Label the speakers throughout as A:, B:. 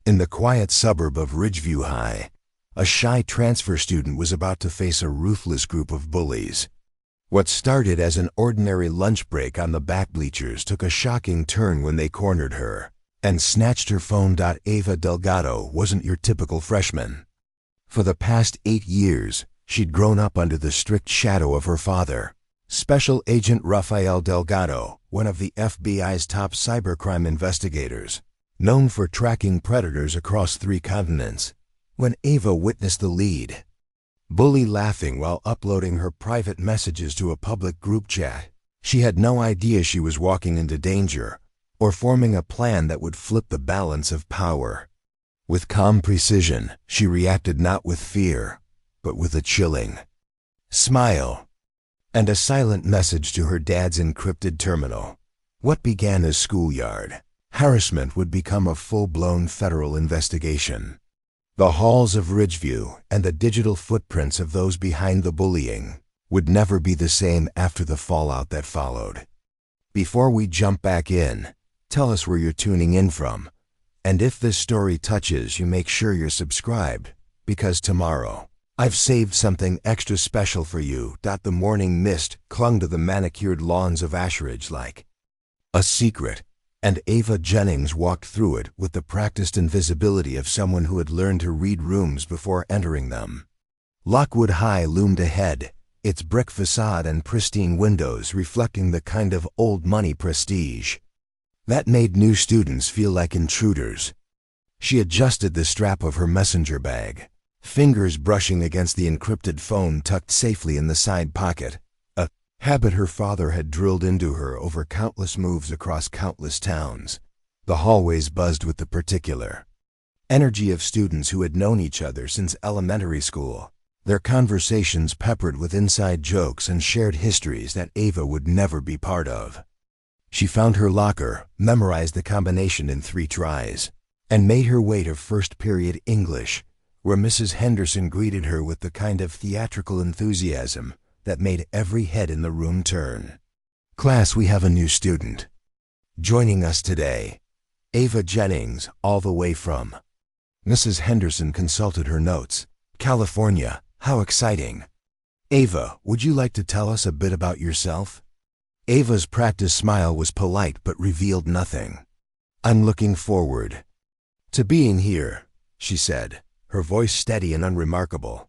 A: In the quiet suburb of Ridgeview High, a shy transfer student was about to face a ruthless group of bullies. What started as an ordinary lunch break on the back bleachers took a shocking turn when they cornered her and snatched her phone. Ava Delgado wasn't your typical freshman. For the past 8 years, she'd grown up under the strict shadow of her father, Special Agent Rafael Delgado, one of the FBI's top cybercrime investigators, known for tracking predators across 3 continents. When Ava witnessed the lead, bully laughing while uploading her private messages to a public group chat, she had no idea she was walking into danger or forming a plan that would flip the balance of power. With calm precision, she reacted not with fear, but with a chilling smile and a silent message to her dad's encrypted terminal. What began as schoolyard harassment would become a full-blown federal investigation. The halls of Ridgeview and the digital footprints of those behind the bullying would never be the same after the fallout that followed. Before we jump back in, tell us where you're tuning in from, and if this story touches you, make sure you're subscribed, because tomorrow, I've saved something extra special for you. The morning mist clung to the manicured lawns of Ashridge like a secret, and Ava Jennings walked through it with the practiced invisibility of someone who had learned to read rooms before entering them. Lockwood High loomed ahead, its brick facade and pristine windows reflecting the kind of old money prestige that made new students feel like intruders. She adjusted the strap of her messenger bag, fingers brushing against the encrypted phone tucked safely in the side pocket, a habit her father had drilled into her over countless moves across countless towns. The hallways buzzed with the particular energy of students who had known each other since elementary school, their conversations peppered with inside jokes and shared histories that Ava would never be part of. She found her locker, memorized the combination in 3 tries, and made her way to first period English, where Mrs. Henderson greeted her with the kind of theatrical enthusiasm that made every head in the room turn. "Class, we have a new student joining us today. Ava Jennings, all the way from..." Mrs. Henderson consulted her notes. "California, how exciting. Ava, would you like to tell us a bit about yourself?" Ava's practiced smile was polite but revealed nothing. "I'm looking forward to being here," she said, her voice steady and unremarkable.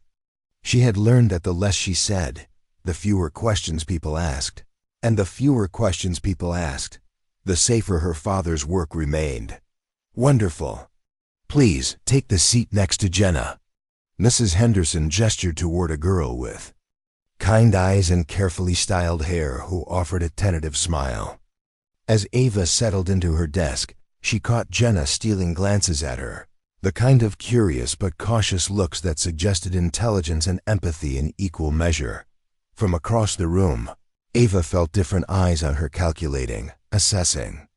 A: She had learned that the less she said, the fewer questions people asked, and the fewer questions people asked, the safer her father's work remained. "Wonderful. Please, take the seat next to Jenna." Mrs. Henderson gestured toward a girl with kind eyes and carefully styled hair who offered a tentative smile. As Ava settled into her desk, she caught Jenna stealing glances at her, the kind of curious but cautious looks that suggested intelligence and empathy in equal measure. From across the room, Ava felt different eyes on her, calculating, assessing.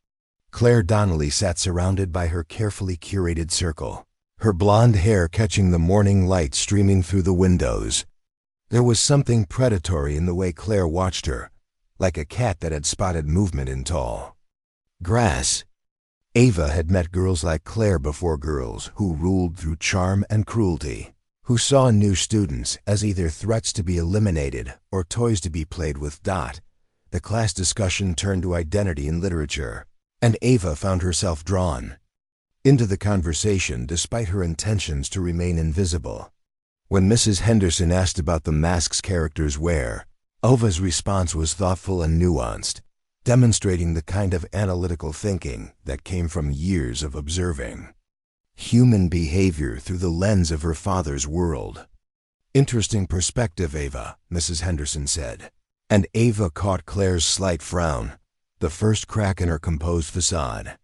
A: Claire Donnelly sat surrounded by her carefully curated circle, her blonde hair catching the morning light streaming through the windows. There was something predatory in the way Claire watched her, like a cat that had spotted movement in tall grass. Ava had met girls like Claire before, girls who ruled through charm and cruelty, who saw new students as either threats to be eliminated or toys to be played with. The class discussion turned to identity in literature, and Ava found herself drawn into the conversation despite her intentions to remain invisible. When Mrs. Henderson asked about the masks characters wear, Ava's response was thoughtful and nuanced, demonstrating the kind of analytical thinking that came from years of observing human behavior through the lens of her father's world. "Interesting perspective, Ava," Mrs. Henderson said, and Ava caught Claire's slight frown, the first crack in her composed facade.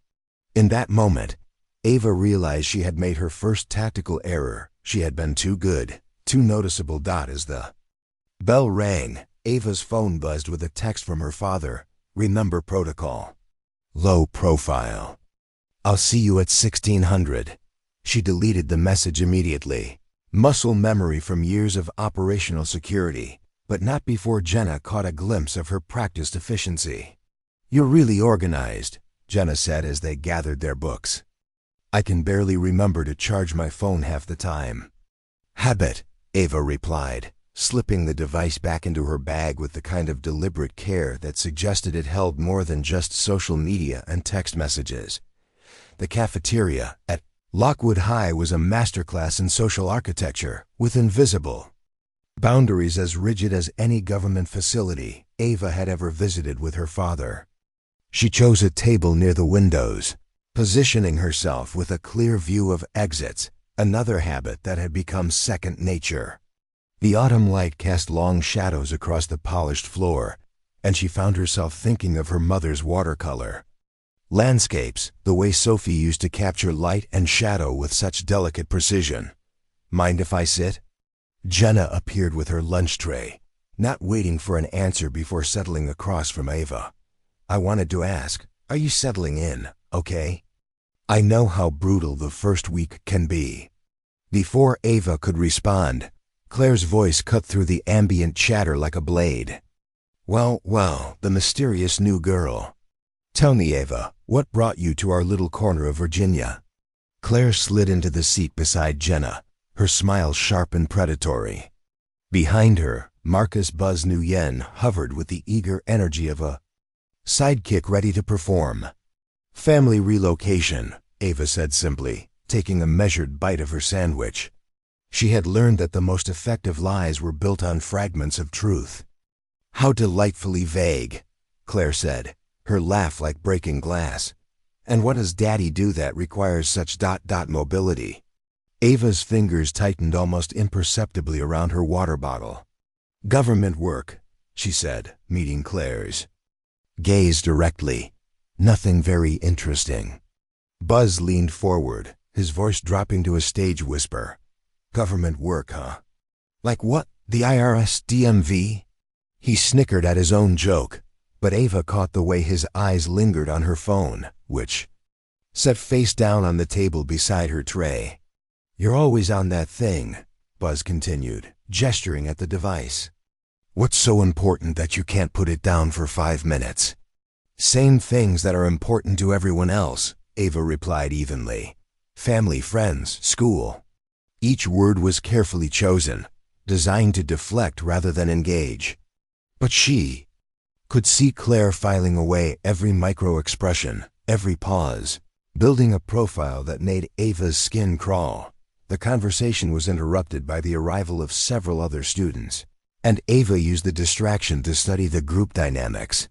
A: In that moment, Ava realized she had made her first tactical error. She had been too good, too noticeable. As the bell rang, Ava's phone buzzed with a text from her father. "Remember protocol. Low profile. I'll see you at 1600. She deleted the message immediately. Muscle memory from years of operational security, but not before Jenna caught a glimpse of her practiced efficiency. "You're really organized," Jenna said as they gathered their books. I can barely remember to charge my phone half the time. Habit, Ava replied, slipping the device back into her bag with the kind of deliberate care that suggested it held more than just social media and text messages. The cafeteria at Lockwood High was a masterclass in social architecture, with invisible boundaries as rigid as any government facility Ava had ever visited with her father. She chose a table near the windows, positioning herself with a clear view of exits, another habit that had become second nature. The autumn light cast long shadows across the polished floor, and she found herself thinking of her mother's watercolor landscapes, the way Sophie used to capture light and shadow with such delicate precision. Mind if I sit? Jenna appeared with her lunch tray, not waiting for an answer before settling across from Ava. I wanted to ask, are you settling in, okay? I know how brutal the first week can be. Before Ava could respond, Claire's voice cut through the ambient chatter like a blade. Well, the mysterious new girl. Tell me, Ava, what brought you to our little corner of Virginia? Claire slid into the seat beside Jenna, her smile sharp and predatory. Behind her, Marcus Buzz Nguyen hovered with the eager energy of a sidekick ready to perform. Family relocation, Ava said simply, taking a measured bite of her sandwich. She had learned that the most effective lies were built on fragments of truth. How delightfully vague, Claire said, her laugh like breaking glass. And what does Daddy do that requires such mobility? Ava's fingers tightened almost imperceptibly around her water bottle. Government work, she said, meeting Claire's gaze directly. Nothing very interesting. Buzz leaned forward, his voice dropping to a stage whisper. Government work, huh? Like what, the IRS, DMV? He snickered at his own joke, but Ava caught the way his eyes lingered on her phone, which sat face down on the table beside her tray. You're always on that thing, Buzz continued, gesturing at the device. What's so important that you can't put it down for 5 minutes? Same things that are important to everyone else, Ava replied evenly. Family, friends, school. Each word was carefully chosen, designed to deflect rather than engage. But she could see Claire filing away every micro-expression, every pause, building a profile that made Ava's skin crawl. The conversation was interrupted by the arrival of several other students, and Ava used the distraction to study the group dynamics.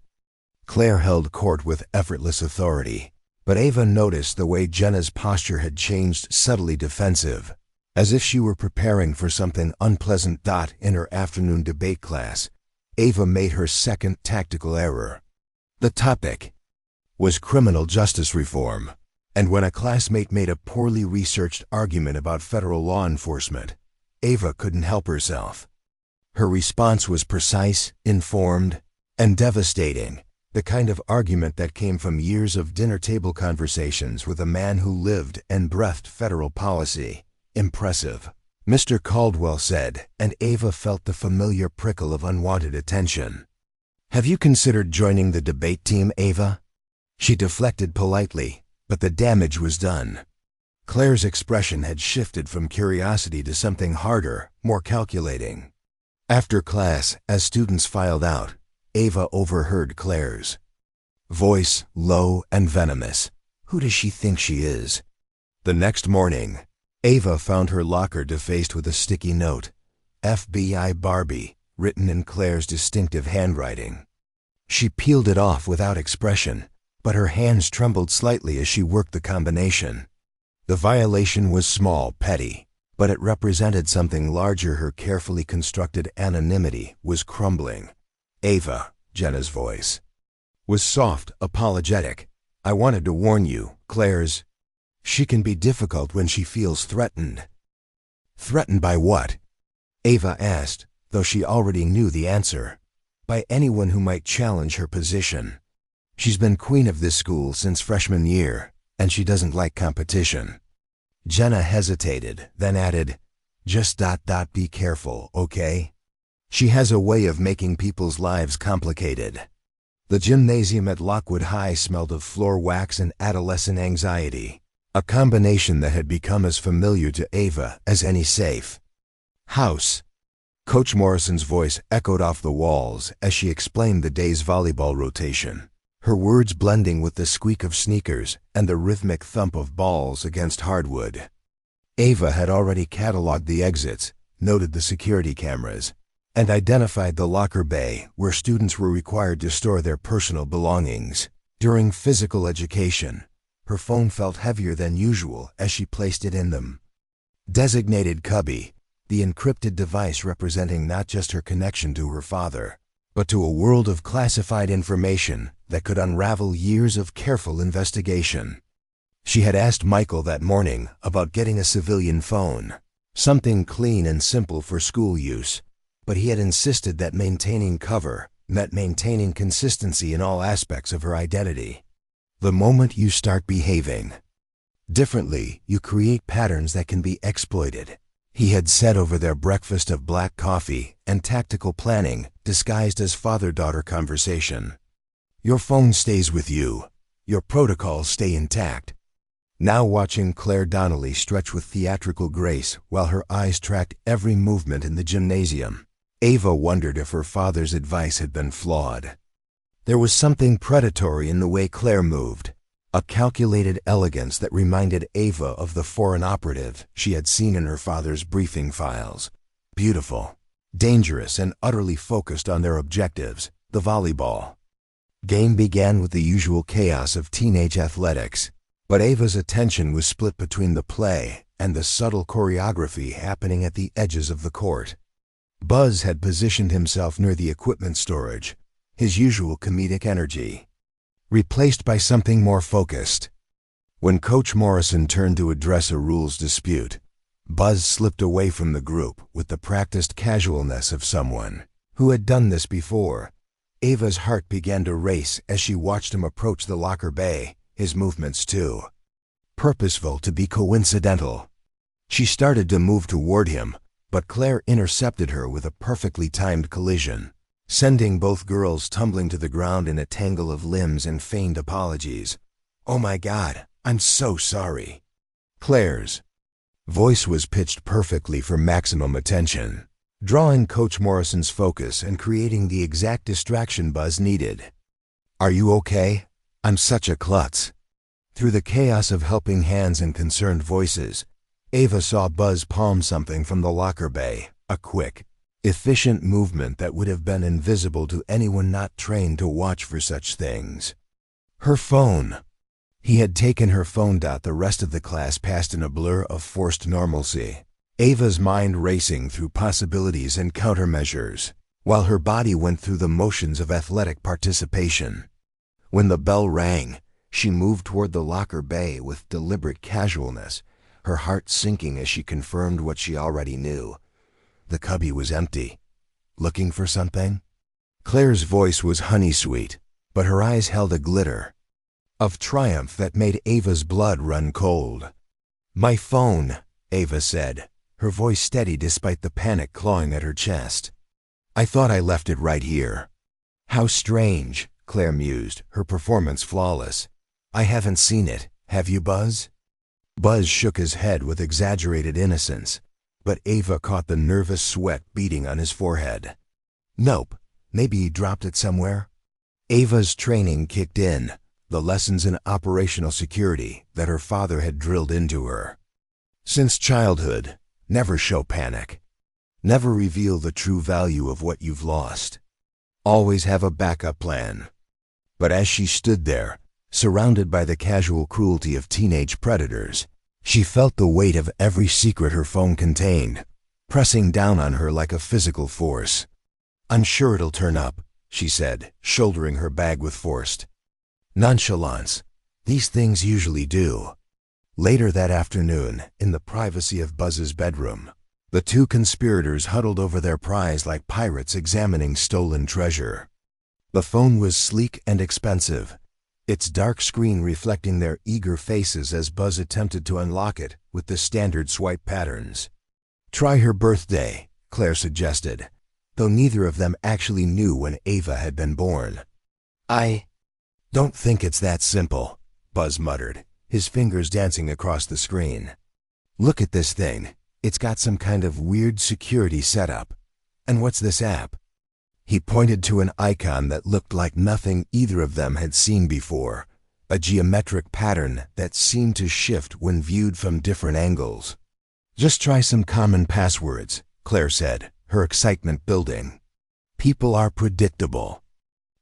A: Claire held court with effortless authority, but Ava noticed the way Jenna's posture had changed, subtly defensive, as if she were preparing for something unpleasant. In her afternoon debate class, Ava made her second tactical error. The topic was criminal justice reform, and when a classmate made a poorly researched argument about federal law enforcement, Ava couldn't help herself. Her response was precise, informed, and devastating, the kind of argument that came from years of dinner-table conversations with a man who lived and breathed federal policy. Impressive, Mr. Caldwell said, and Ava felt the familiar prickle of unwanted attention. Have you considered joining the debate team, Ava? She deflected politely, but the damage was done. Claire's expression had shifted from curiosity to something harder, more calculating. After class, as students filed out, Ava overheard Claire's voice, low and venomous. Who does she think she is? The next morning, Ava found her locker defaced with a sticky note, FBI Barbie, written in Claire's distinctive handwriting. She peeled it off without expression, but her hands trembled slightly as she worked the combination. The violation was small, petty, but it represented something larger. Her carefully constructed anonymity was crumbling. Ava, Jenna's voice, was soft, apologetic. I wanted to warn you, Claire's. She can be difficult when she feels threatened. Threatened by what? Ava asked, though she already knew the answer. By anyone who might challenge her position. She's been queen of this school since freshman year, and she doesn't like competition. Jenna hesitated, then added, just be careful, okay? She has a way of making people's lives complicated. The gymnasium at Lockwood High smelled of floor wax and adolescent anxiety. a combination that had become as familiar to Ava as any safe. House. Coach Morrison's voice echoed off the walls as she explained the day's volleyball rotation, her words blending with the squeak of sneakers and the rhythmic thump of balls against hardwood. Ava had already cataloged the exits, noted the security cameras, and identified the locker bay where students were required to store their personal belongings. During physical education, her phone felt heavier than usual as she placed it in them. Designated cubby, the encrypted device representing not just her connection to her father, but to a world of classified information that could unravel years of careful investigation. She had asked Michael that morning about getting a civilian phone, something clean and simple for school use, but he had insisted that maintaining cover meant maintaining consistency in all aspects of her identity. The moment you start behaving differently, you create patterns that can be exploited, he had said over their breakfast of black coffee and tactical planning disguised as father-daughter conversation. Your phone stays with you. Your protocols stay intact. Now watching Claire Donnelly stretch with theatrical grace while her eyes tracked every movement in the gymnasium, Ava wondered if her father's advice had been flawed. There was something predatory in the way Claire moved, a calculated elegance that reminded Ava of the foreign operative she had seen in her father's briefing files. Beautiful, dangerous, and utterly focused on their objectives, the volleyball game began with the usual chaos of teenage athletics, but Ava's attention was split between the play and the subtle choreography happening at the edges of the court. Buzz had positioned himself near the equipment storage, his usual comedic energy replaced by something more focused. When Coach Morrison turned to address a rules dispute, Buzz slipped away from the group with the practiced casualness of someone who had done this before. Ava's heart began to race as she watched him approach the locker bay, his movements too purposeful to be coincidental. She started to move toward him, but Claire intercepted her with a perfectly timed collision, sending both girls tumbling to the ground in a tangle of limbs and feigned apologies. "Oh my God, I'm so sorry." Claire's voice was pitched perfectly for maximum attention, drawing Coach Morrison's focus and creating the exact distraction Buzz needed. "Are you okay? I'm such a klutz." Through the chaos of helping hands and concerned voices, Ava saw Buzz palm something from the locker bay, a quick, efficient movement that would have been invisible to anyone not trained to watch for such things. Her phone. He had taken her phone. The rest of the class passed in a blur of forced normalcy, Ava's mind racing through possibilities and countermeasures, while her body went through the motions of athletic participation. When the bell rang, she moved toward the locker bay with deliberate casualness, her heart sinking as she confirmed what she already knew. The cubby was empty. Looking for something? Claire's voice was honey-sweet, but her eyes held a glitter of triumph that made Ava's blood run cold. "My phone," Ava said, her voice steady despite the panic clawing at her chest. "I thought I left it right here." "How strange," Claire mused, her performance flawless. "I haven't seen it, have you, Buzz?" Buzz shook his head with exaggerated innocence, but Ava caught the nervous sweat beating on his forehead. "Nope, maybe he dropped it somewhere." Ava's training kicked in, the lessons in operational security that her father had drilled into her. Since childhood, never show panic. Never reveal the true value of what you've lost. Always have a backup plan. But as she stood there, surrounded by the casual cruelty of teenage predators, she felt the weight of every secret her phone contained, pressing down on her like a physical force. "I'm sure it'll turn up," she said, shouldering her bag with forced nonchalance. "These things usually do." Later that afternoon, in the privacy of Buzz's bedroom, the two conspirators huddled over their prize like pirates examining stolen treasure. The phone was sleek and expensive, its dark screen reflecting their eager faces as Buzz attempted to unlock it with the standard swipe patterns. "Try her birthday," Claire suggested, though neither of them actually knew when Ava had been born. "I don't think it's that simple," Buzz muttered, his fingers dancing across the screen. "Look at this thing. It's got some kind of weird security setup. And what's this app?" He pointed to an icon that looked like nothing either of them had seen before, a geometric pattern that seemed to shift when viewed from different angles. "Just try some common passwords," Claire said, her excitement building. "People are predictable.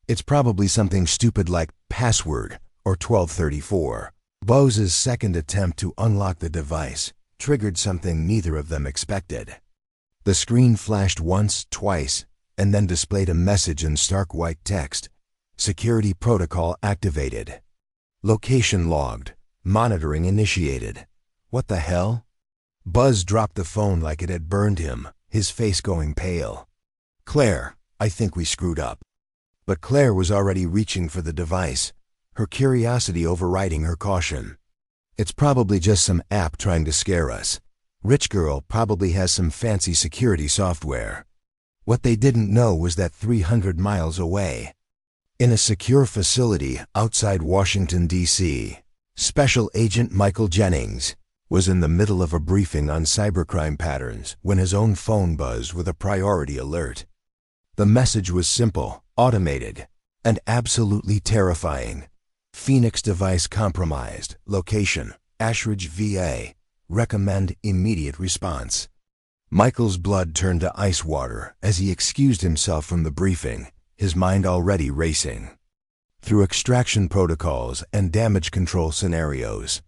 A: It's probably something stupid like password or 1234. Bose's second attempt to unlock the device triggered something neither of them expected. The screen flashed once, twice, and then displayed a message in stark white text. "Security protocol activated. Location logged. Monitoring initiated." What the hell? Buzz dropped the phone like it had burned him, his face going pale. "Claire, I think we screwed up." But Claire was already reaching for the device, her curiosity overriding her caution. "It's probably just some app trying to scare us. Rich girl probably has some fancy security software." What they didn't know was that 300 miles away, in a secure facility outside Washington, D.C., Special Agent Michael Jennings was in the middle of a briefing on cybercrime patterns when his own phone buzzed with a priority alert. The message was simple, automated, and absolutely terrifying. "Phoenix device compromised. Location, Ashridge, VA. Recommend immediate response." Michael's blood turned to ice water as he excused himself from the briefing, his mind already racing through extraction protocols and damage control scenarios.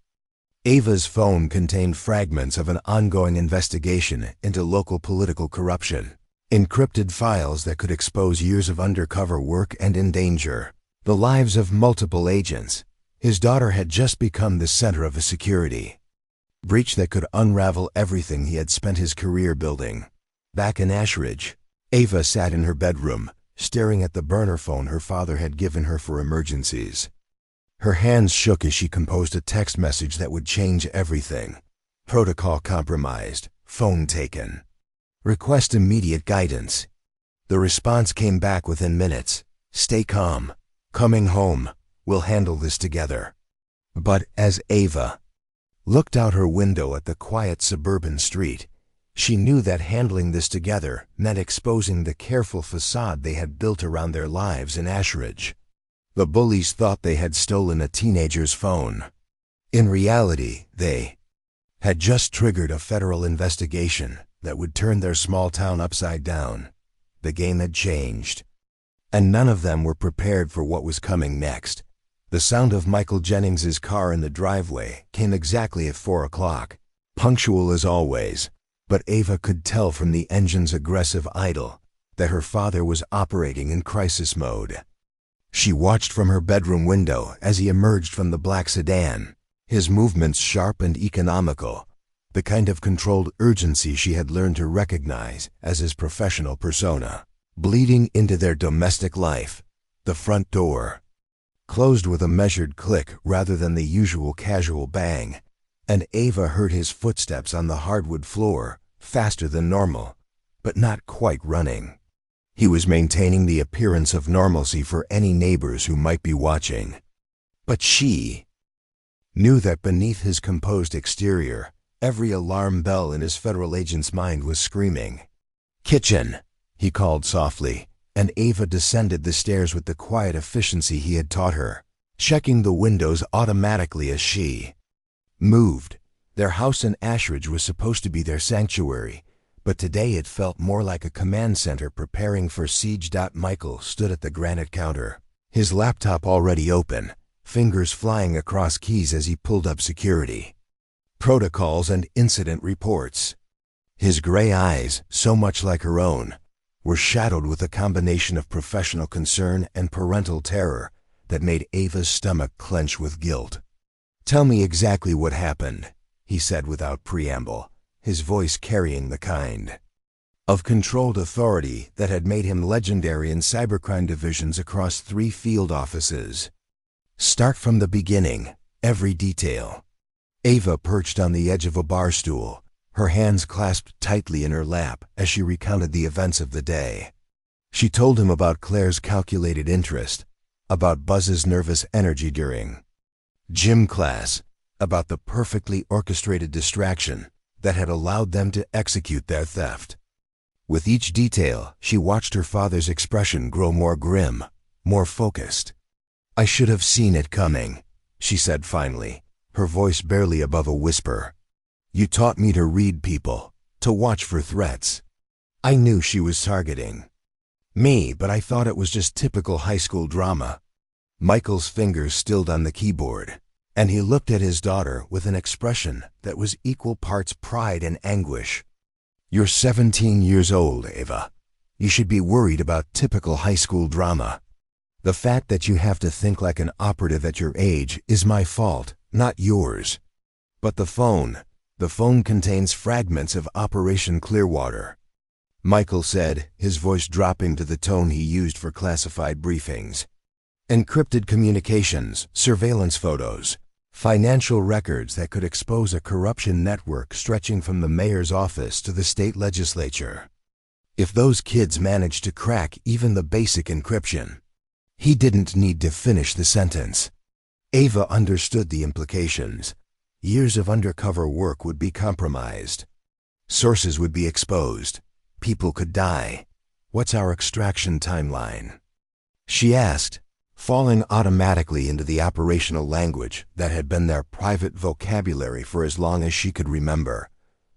A: Ava's phone contained fragments of an ongoing investigation into local political corruption, encrypted files that could expose years of undercover work and endanger the lives of multiple agents. His daughter had just become the center of a security breach that could unravel everything he had spent his career building. Back in Ashridge, Ava sat in her bedroom, staring at the burner phone her father had given her for emergencies. Her hands shook as she composed a text message that would change everything. "Protocol compromised. Phone taken. Request immediate guidance." The response came back within minutes. "Stay calm. Coming home. We'll handle this together." But as Ava looked out her window at the quiet suburban street, she knew that handling this together meant exposing the careful facade they had built around their lives in Ashridge. The bullies thought they had stolen a teenager's phone. In reality, they had just triggered a federal investigation that would turn their small town upside down. The game had changed, and none of them were prepared for what was coming next. The sound of Michael Jennings's car in the driveway came exactly at 4 o'clock, punctual as always, but Ava could tell from the engine's aggressive idle that her father was operating in crisis mode. She watched from her bedroom window as he emerged from the black sedan, his movements sharp and economical, the kind of controlled urgency she had learned to recognize as his professional persona. Bleeding into their domestic life, the front door closed with a measured click rather than the usual casual bang, and Ava heard his footsteps on the hardwood floor, faster than normal, but not quite running. He was maintaining the appearance of normalcy for any neighbors who might be watching. But she knew that beneath his composed exterior, every alarm bell in his federal agent's mind was screaming. "Kitchen," he called softly, and Ava descended the stairs with the quiet efficiency he had taught her, checking the windows automatically as she moved. Their house in Ashridge was supposed to be their sanctuary, but today it felt more like a command center preparing for siege. Michael stood at the granite counter, his laptop already open, fingers flying across keys as he pulled up security protocols and incident reports. His gray eyes, so much like her own, were shadowed with a combination of professional concern and parental terror that made Ava's stomach clench with guilt. "Tell me exactly what happened," he said without preamble, his voice carrying the kind of controlled authority that had made him legendary in cybercrime divisions across 3 field offices. "Start from the beginning, every detail." Ava perched on the edge of a bar stool, her hands clasped tightly in her lap as she recounted the events of the day. She told him about Claire's calculated interest, about Buzz's nervous energy during gym class, about the perfectly orchestrated distraction that had allowed them to execute their theft. With each detail, she watched her father's expression grow more grim, more focused. "I should have seen it coming," she said finally, her voice barely above a whisper. "You taught me to read people, to watch for threats. I knew she was targeting me, but I thought it was just typical high school drama." Michael's fingers stilled on the keyboard, and he looked at his daughter with an expression that was equal parts pride and anguish. "You're 17 years old, Ava. You should be worried about typical high school drama. The fact that you have to think like an operative at your age is my fault, not yours. But the phone contains fragments of Operation Clearwater," Michael said, his voice dropping to the tone he used for classified briefings. "Encrypted communications, surveillance photos, financial records that could expose a corruption network stretching from the mayor's office to the state legislature. If those kids managed to crack even the basic encryption..." He didn't need to finish the sentence. Ava understood the implications. Years of undercover work would be compromised. Sources would be exposed. People could die. "What's our extraction timeline?" she asked, falling automatically into the operational language that had been their private vocabulary for as long as she could remember.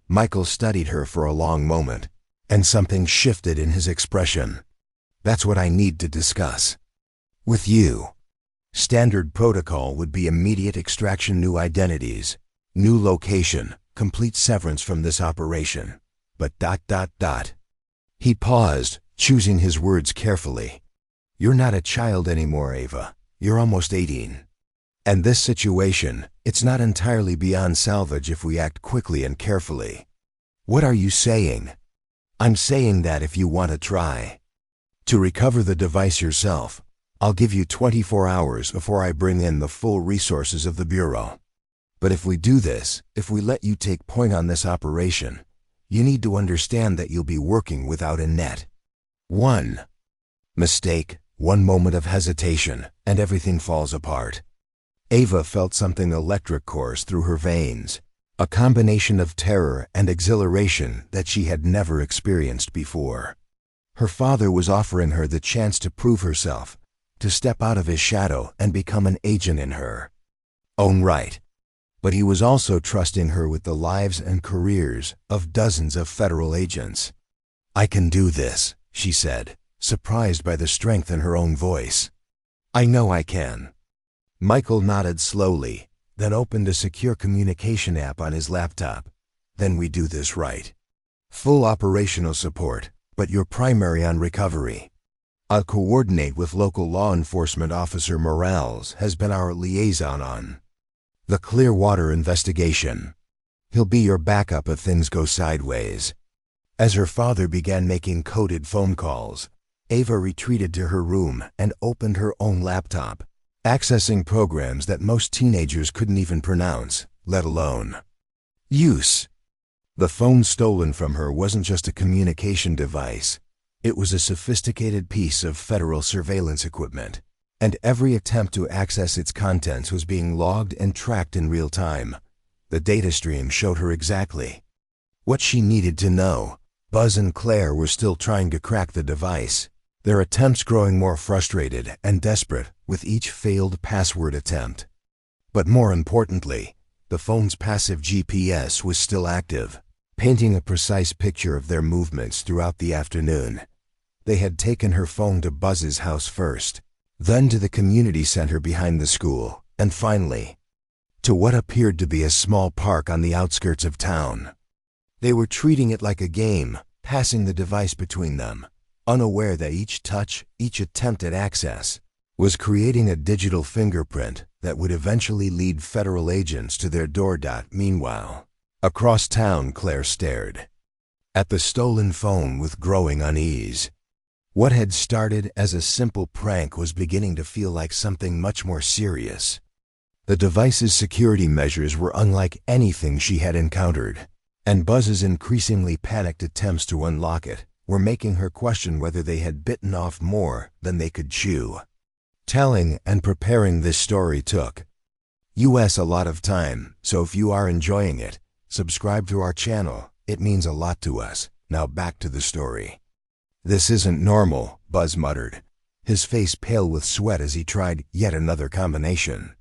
A: Michael studied her for a long moment, and something shifted in his expression. "That's what I need to discuss with you. Standard protocol would be immediate extraction, new identities, new location, complete severance from this operation. But ... He paused, choosing his words carefully. "You're not a child anymore, Ava. You're almost 18. And this situation, it's not entirely beyond salvage if we act quickly and carefully." "What are you saying?" "I'm saying that if you want to try to recover the device yourself, I'll give you 24 hours before I bring in the full resources of the Bureau. But if we do this, if we let you take point on this operation, you need to understand that you'll be working without a net. One mistake, one moment of hesitation, and everything falls apart." Ava felt something electric course through her veins, a combination of terror and exhilaration that she had never experienced before. Her father was offering her the chance to prove herself, to step out of his shadow and become an agent in her own right. But he was also trusting her with the lives and careers of dozens of federal agents. "I can do this," she said, surprised by the strength in her own voice. "I know I can." Michael nodded slowly, then opened a secure communication app on his laptop. "Then we do this right. Full operational support, but you're primary on recovery. I'll coordinate with local law enforcement officer Morales, has been our liaison on the Clearwater investigation. He'll be your backup if things go sideways." As her father began making coded phone calls, Ava retreated to her room and opened her own laptop, accessing programs that most teenagers couldn't even pronounce, let alone use. The phone stolen from her wasn't just a communication device. It was a sophisticated piece of federal surveillance equipment, and every attempt to access its contents was being logged and tracked in real time. The data stream showed her exactly what she needed to know. Buzz and Claire were still trying to crack the device, their attempts growing more frustrated and desperate with each failed password attempt. But more importantly, the phone's passive GPS was still active, painting a precise picture of their movements throughout the afternoon. They had taken her phone to Buzz's house first, then to the community center behind the school, and finally, to what appeared to be a small park on the outskirts of town. They were treating it like a game, passing the device between them, unaware that each touch, each attempt at access, was creating a digital fingerprint that would eventually lead federal agents to their door. Meanwhile, across town, Claire stared at the stolen phone with growing unease. What had started as a simple prank was beginning to feel like something much more serious. The device's security measures were unlike anything she had encountered, and Buzz's increasingly panicked attempts to unlock it were making her question whether they had bitten off more than they could chew. Telling and preparing this story took US a lot of time, so if you are enjoying it, subscribe to our channel. It means a lot to us. Now back to the story. "This isn't normal," Buzz muttered, his face pale with sweat as he tried yet another combination.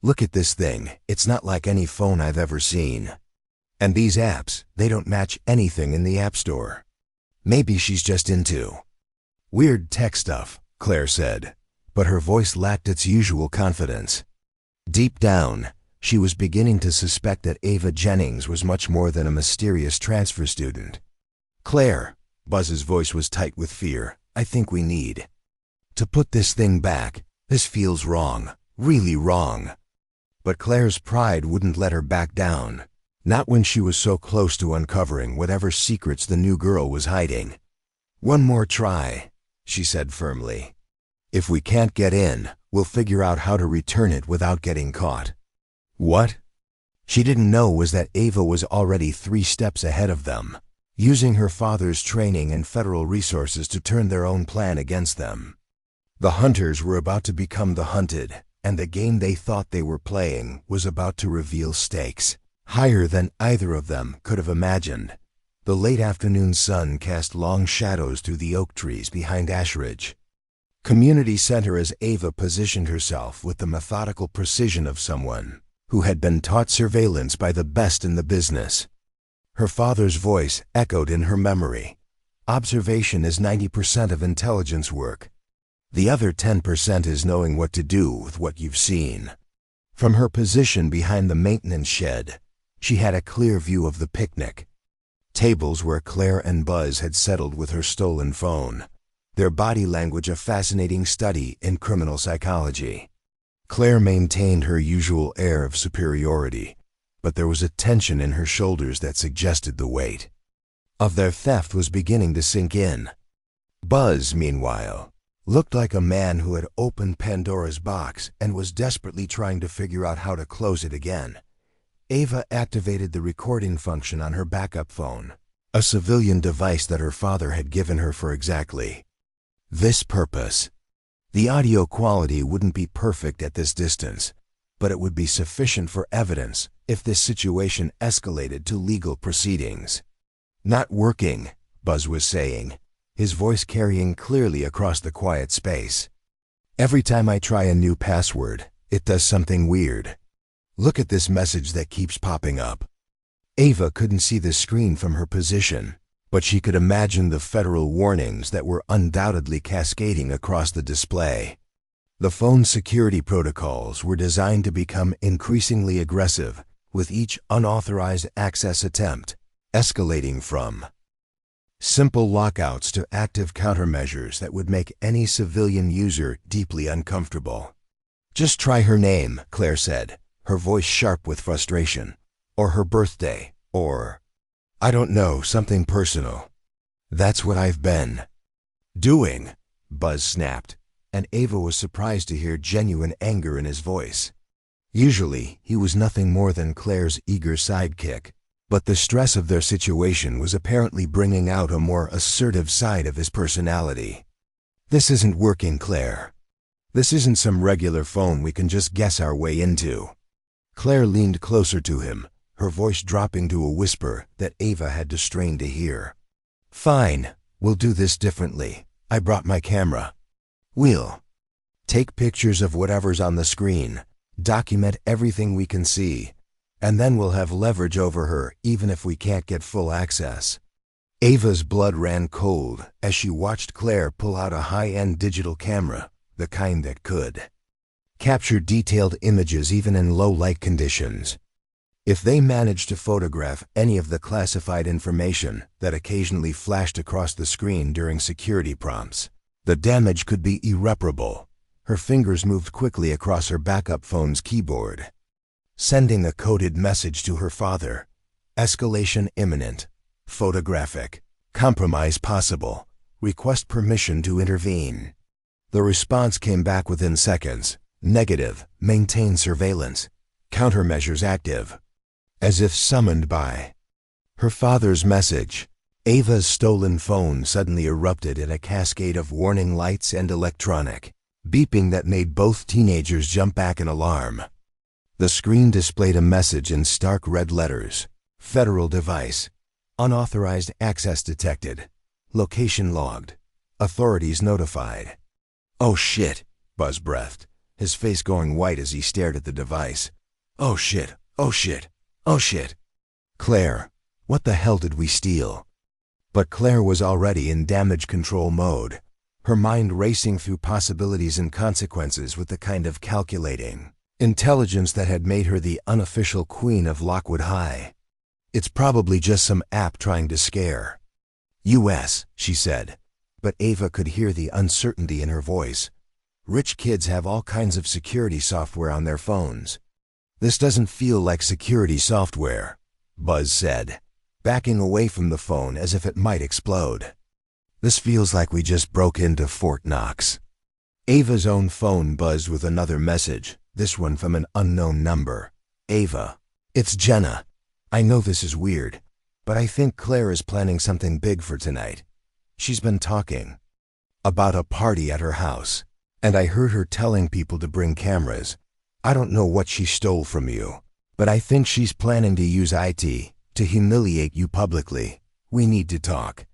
A: "Look at this thing. It's not like any phone I've ever seen. And these apps, they don't match anything in the App Store. Maybe she's just into weird tech stuff," Claire said, but her voice lacked its usual confidence. Deep down, she was beginning to suspect that Ava Jennings was much more than a mysterious transfer student. "Claire," Buzz's voice was tight with fear, "I think we need to put this thing back. This feels wrong, really wrong." But Claire's pride wouldn't let her back down, not when she was so close to uncovering whatever secrets the new girl was hiding. "One more try," she said firmly. "If we can't get in, we'll figure out how to return it without getting caught." What she didn't know was that Ava was already 3 steps ahead of them, using her father's training and federal resources to turn their own plan against them. The hunters were about to become the hunted, and the game they thought they were playing was about to reveal stakes higher than either of them could have imagined. The late afternoon sun cast long shadows through the oak trees behind Ashridge Community Center as Ava positioned herself with the methodical precision of someone who had been taught surveillance by the best in the business. Her father's voice echoed in her memory. "Observation is 90% of intelligence work. The other 10% is knowing what to do with what you've seen." From her position behind the maintenance shed, she had a clear view of the picnic tables where Claire and Buzz had settled with her stolen phone, their body language a fascinating study in criminal psychology. Claire maintained her usual air of superiority, but there was a tension in her shoulders that suggested the weight of their theft was beginning to sink in. Buzz, meanwhile, looked like a man who had opened Pandora's box and was desperately trying to figure out how to close it again. Ava activated the recording function on her backup phone, a civilian device that her father had given her for exactly this purpose. The audio quality wouldn't be perfect at this distance, but it would be sufficient for evidence if this situation escalated to legal proceedings. "Not working," Buzz was saying, his voice carrying clearly across the quiet space. "Every time I try a new password, it does something weird. Look at this message that keeps popping up." Ava couldn't see the screen from her position, but she could imagine the federal warnings that were undoubtedly cascading across the display. The phone's security protocols were designed to become increasingly aggressive with each unauthorized access attempt, escalating from simple lockouts to active countermeasures that would make any civilian user deeply uncomfortable. "Just try her name," Claire said, her voice sharp with frustration. "Or her birthday, or, I don't know, something personal." "That's what I've been doing," Buzz snapped, and Ava was surprised to hear genuine anger in his voice. Usually, he was nothing more than Claire's eager sidekick, but the stress of their situation was apparently bringing out a more assertive side of his personality. "This isn't working, Claire. This isn't some regular phone we can just guess our way into." Claire leaned closer to him, her voice dropping to a whisper that Ava had to strain to hear. "Fine, we'll do this differently. I brought my camera. We'll take pictures of whatever's on the screen, document everything we can see, and then we'll have leverage over her even if we can't get full access." Ava's blood ran cold as she watched Claire pull out a high-end digital camera, the kind that could capture detailed images even in low-light conditions. If they managed to photograph any of the classified information that occasionally flashed across the screen during security prompts, the damage could be irreparable. Her fingers moved quickly across her backup phone's keyboard, sending a coded message to her father. "Escalation imminent. Photographic. Compromise possible. Request permission to intervene." The response came back within seconds. "Negative. Maintain surveillance. Countermeasures active." As if summoned by her father's message, Ava's stolen phone suddenly erupted in a cascade of warning lights and electronic beeping that made both teenagers jump back in alarm. The screen displayed a message in stark red letters. Federal device. Unauthorized access detected. Location logged. Authorities notified. "Oh shit," Buzz breathed, his face going white as he stared at the device. "Oh shit, oh shit, oh shit. Claire, what the hell did we steal?" But Claire was already in damage control mode, her mind racing through possibilities and consequences with the kind of calculating intelligence that had made her the unofficial queen of Lockwood High. "It's probably just some app trying to scare." "US," she said, but Ava could hear the uncertainty in her voice. "Rich kids have all kinds of security software on their phones." "This doesn't feel like security software," Buzz said, backing away from the phone as if it might explode. "This feels like we just broke into Fort Knox." Ava's own phone buzzed with another message, this one from an unknown number. "Ava, it's Jenna. I know this is weird, but I think Claire is planning something big for tonight. She's been talking about a party at her house, and I heard her telling people to bring cameras. I don't know what she stole from you, but I think she's planning to use IT to humiliate you publicly. We need to talk."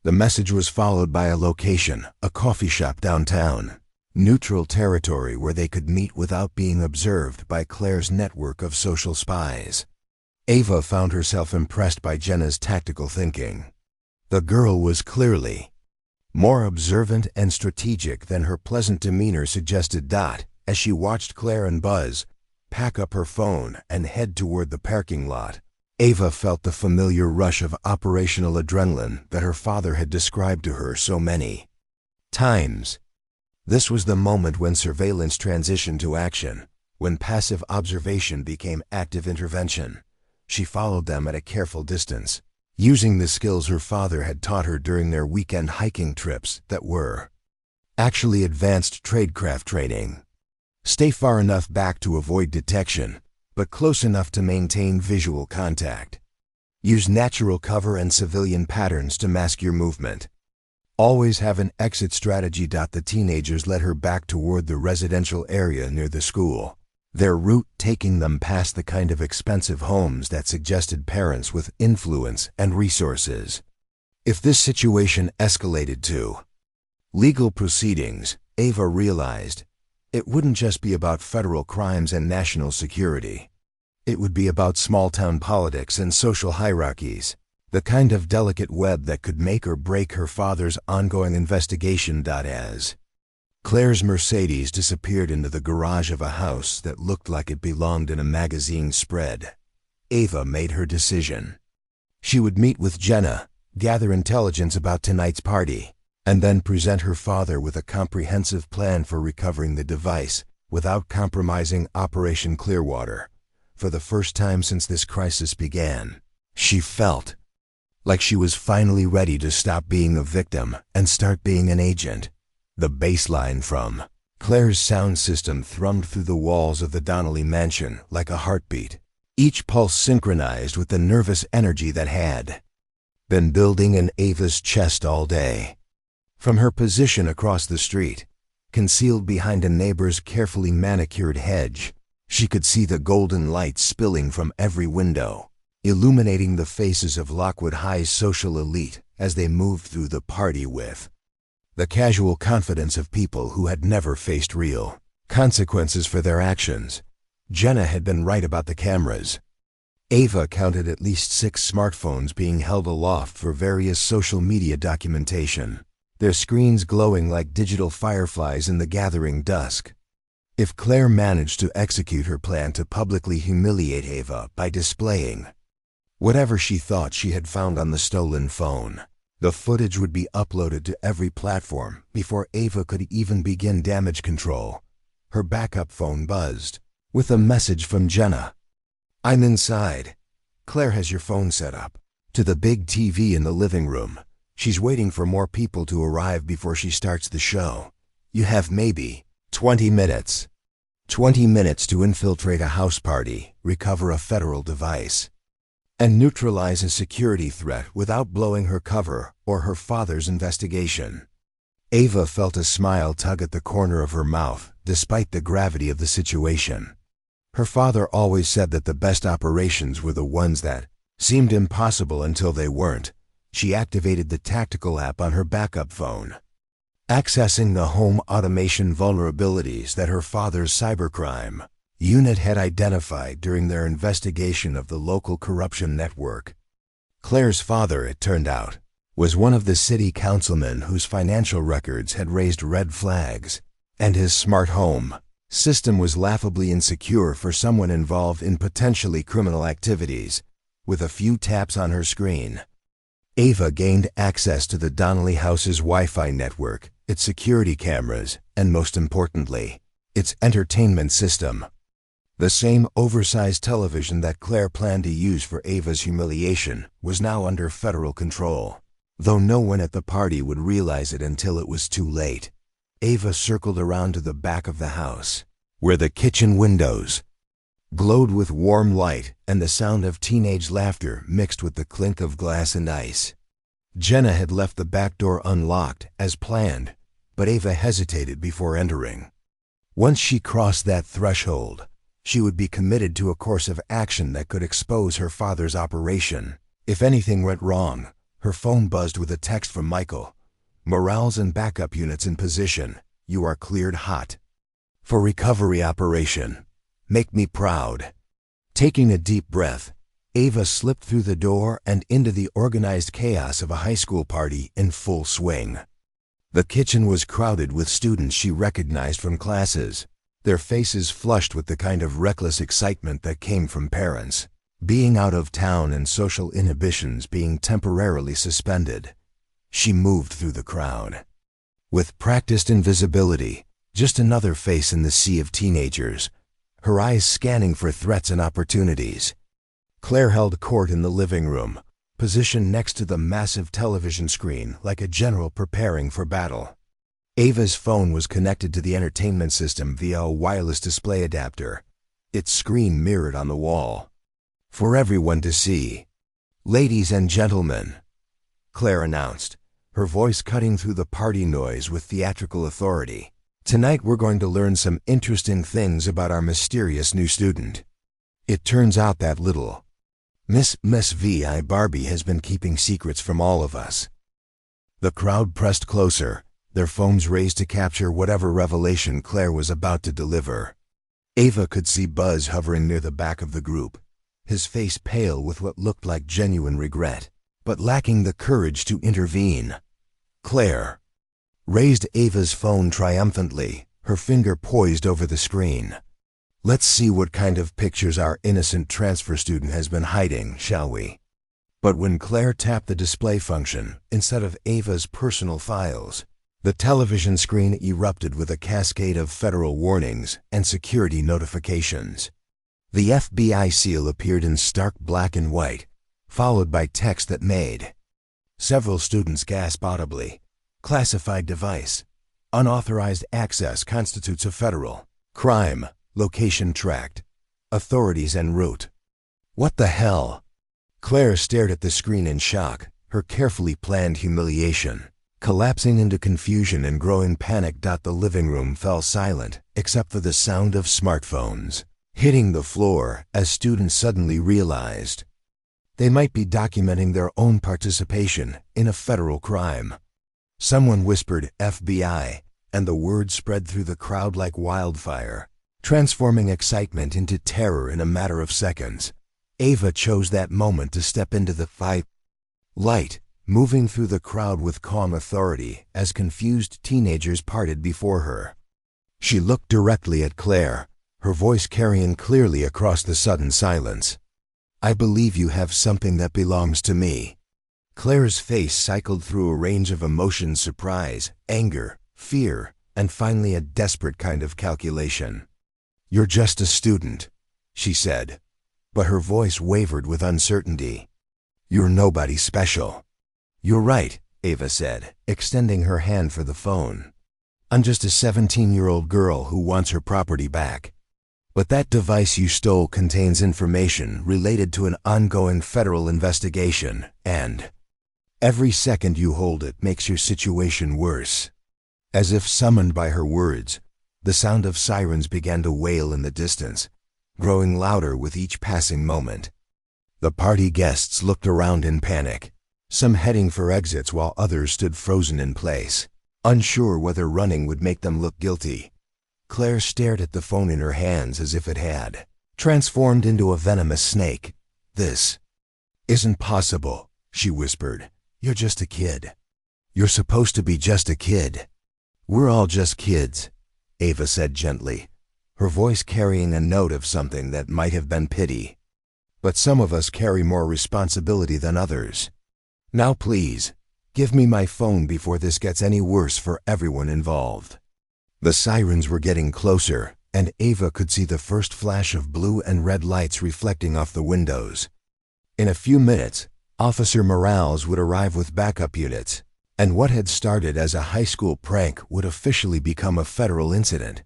A: The message was followed by a location, a coffee shop downtown, neutral territory where they could meet without being observed by Claire's network of social spies. Ava found herself impressed by Jenna's tactical thinking. The girl was clearly more observant and strategic than her pleasant demeanor suggested. As she watched Claire and Buzz pack up her phone and head toward the parking lot, Ava felt the familiar rush of operational adrenaline that her father had described to her so many times. This was the moment when surveillance transitioned to action, when passive observation became active intervention. She followed them at a careful distance, using the skills her father had taught her during their weekend hiking trips that were actually advanced tradecraft training. Stay far enough back to avoid detection, but close enough to maintain visual contact. Use natural cover and civilian patterns to mask your movement. Always have an exit strategy. The teenagers led her back toward the residential area near the school, their route taking them past the kind of expensive homes that suggested parents with influence and resources. If this situation escalated to legal proceedings, Ava realized, it wouldn't just be about federal crimes and national security. It would be about small-town politics and social hierarchies, the kind of delicate web that could make or break her father's ongoing investigation. As Claire's Mercedes disappeared into the garage of a house that looked like it belonged in a magazine spread, Ava made her decision. She would meet with Jenna, gather intelligence about tonight's party, and then present her father with a comprehensive plan for recovering the device without compromising Operation Clearwater. For the first time since this crisis began, she felt like she was finally ready to stop being a victim and start being an agent. The bass line from Claire's sound system thrummed through the walls of the Donnelly mansion like a heartbeat, each pulse synchronized with the nervous energy that had been building in Ava's chest all day. From her position across the street, concealed behind a neighbor's carefully manicured hedge, she could see the golden light spilling from every window, illuminating the faces of Lockwood High's social elite as they moved through the party with the casual confidence of people who had never faced real consequences for their actions. Jenna had been right about the cameras. Ava counted at least 6 smartphones being held aloft for various social media documentation, their screens glowing like digital fireflies in the gathering dusk. If Claire managed to execute her plan to publicly humiliate Ava by displaying whatever she thought she had found on the stolen phone, the footage would be uploaded to every platform before Ava could even begin damage control. Her backup phone buzzed with a message from Jenna. "I'm inside. Claire has your phone set up to the big TV in the living room. She's waiting for more people to arrive before she starts the show. You have maybe 20 minutes. 20 minutes to infiltrate a house party, recover a federal device, and neutralize a security threat without blowing her cover or her father's investigation." Ava felt a smile tug at the corner of her mouth, despite the gravity of the situation. Her father always said that the best operations were the ones that seemed impossible until they weren't. She activated the tactical app on her backup phone, accessing the home automation vulnerabilities that her father's cybercrime unit had identified during their investigation of the local corruption network. Claire's father, it turned out, was one of the city councilmen whose financial records had raised red flags, and his smart home system was laughably insecure for someone involved in potentially criminal activities. With a few taps on her screen, Ava gained access to the Donnelly house's Wi-Fi network, its security cameras, and most importantly, its entertainment system. The same oversized television that Claire planned to use for Ava's humiliation was now under federal control, though no one at the party would realize it until it was too late. Ava circled around to the back of the house, where the kitchen windows glowed with warm light and the sound of teenage laughter mixed with the clink of glass and ice. Jenna had left the back door unlocked, as planned, but Ava hesitated before entering. Once she crossed that threshold, she would be committed to a course of action that could expose her father's operation. If anything went wrong, her phone buzzed with a text from Michael. "Morales and backup units in position. You are cleared hot for recovery operation. Make me proud." Taking a deep breath, Ava slipped through the door and into the organized chaos of a high school party in full swing. The kitchen was crowded with students she recognized from classes, their faces flushed with the kind of reckless excitement that came from parents being out of town and social inhibitions being temporarily suspended. She moved through the crowd with practiced invisibility, just another face in the sea of teenagers, her eyes scanning for threats and opportunities. Claire held court in the living room, positioned next to the massive television screen like a general preparing for battle. Ava's phone was connected to the entertainment system via a wireless display adapter, its screen mirrored on the wall for everyone to see. "Ladies and gentlemen," Claire announced, her voice cutting through the party noise with theatrical authority. "Tonight we're going to learn some interesting things about our mysterious new student. It turns out that little Miss V.I. Barbie has been keeping secrets from all of us." The crowd pressed closer, their phones raised to capture whatever revelation Claire was about to deliver. Ava could see Buzz hovering near the back of the group, his face pale with what looked like genuine regret, but lacking the courage to intervene. Claire raised Ava's phone triumphantly, her finger poised over the screen. "Let's see what kind of pictures our innocent transfer student has been hiding, shall we?" But when Claire tapped the display function, instead of Ava's personal files, the television screen erupted with a cascade of federal warnings and security notifications. The FBI seal appeared in stark black and white, followed by text that made several students gasp audibly. "Classified device. Unauthorized access constitutes a federal crime. Location tracked. Authorities en route." What the hell? Claire stared at the screen in shock, her carefully planned humiliation collapsing into confusion and growing panic. The living room fell silent, except for the sound of smartphones hitting the floor as students suddenly realized they might be documenting their own participation in a federal crime. Someone whispered FBI, and the word spread through the crowd like wildfire, transforming excitement into terror in a matter of seconds. Ava chose that moment to step into the light, moving through the crowd with calm authority as confused teenagers parted before her. She looked directly at Claire, her voice carrying clearly across the sudden silence. "I believe you have something that belongs to me." Claire's face cycled through a range of emotions: surprise, anger, fear, and finally a desperate kind of calculation. "You're just a student," she said, but her voice wavered with uncertainty. "You're nobody special." "You're right," Ava said, extending her hand for the phone. "I'm just a 17-year-old girl who wants her property back. But that device you stole contains information related to an ongoing federal investigation, and every second you hold it makes your situation worse." As if summoned by her words, the sound of sirens began to wail in the distance, growing louder with each passing moment. The party guests looked around in panic, some heading for exits while others stood frozen in place, unsure whether running would make them look guilty. Claire stared at the phone in her hands as if it had transformed into a venomous snake. "This isn't possible," she whispered. "You're just a kid. You're supposed to be just a kid." "We're all just kids," Ava said gently, her voice carrying a note of something that might have been pity. "But some of us carry more responsibility than others. Now please, give me my phone before this gets any worse for everyone involved." The sirens were getting closer, and Ava could see the first flash of blue and red lights reflecting off the windows. In a few minutes, Officer Morales would arrive with backup units, and what had started as a high school prank would officially become a federal incident.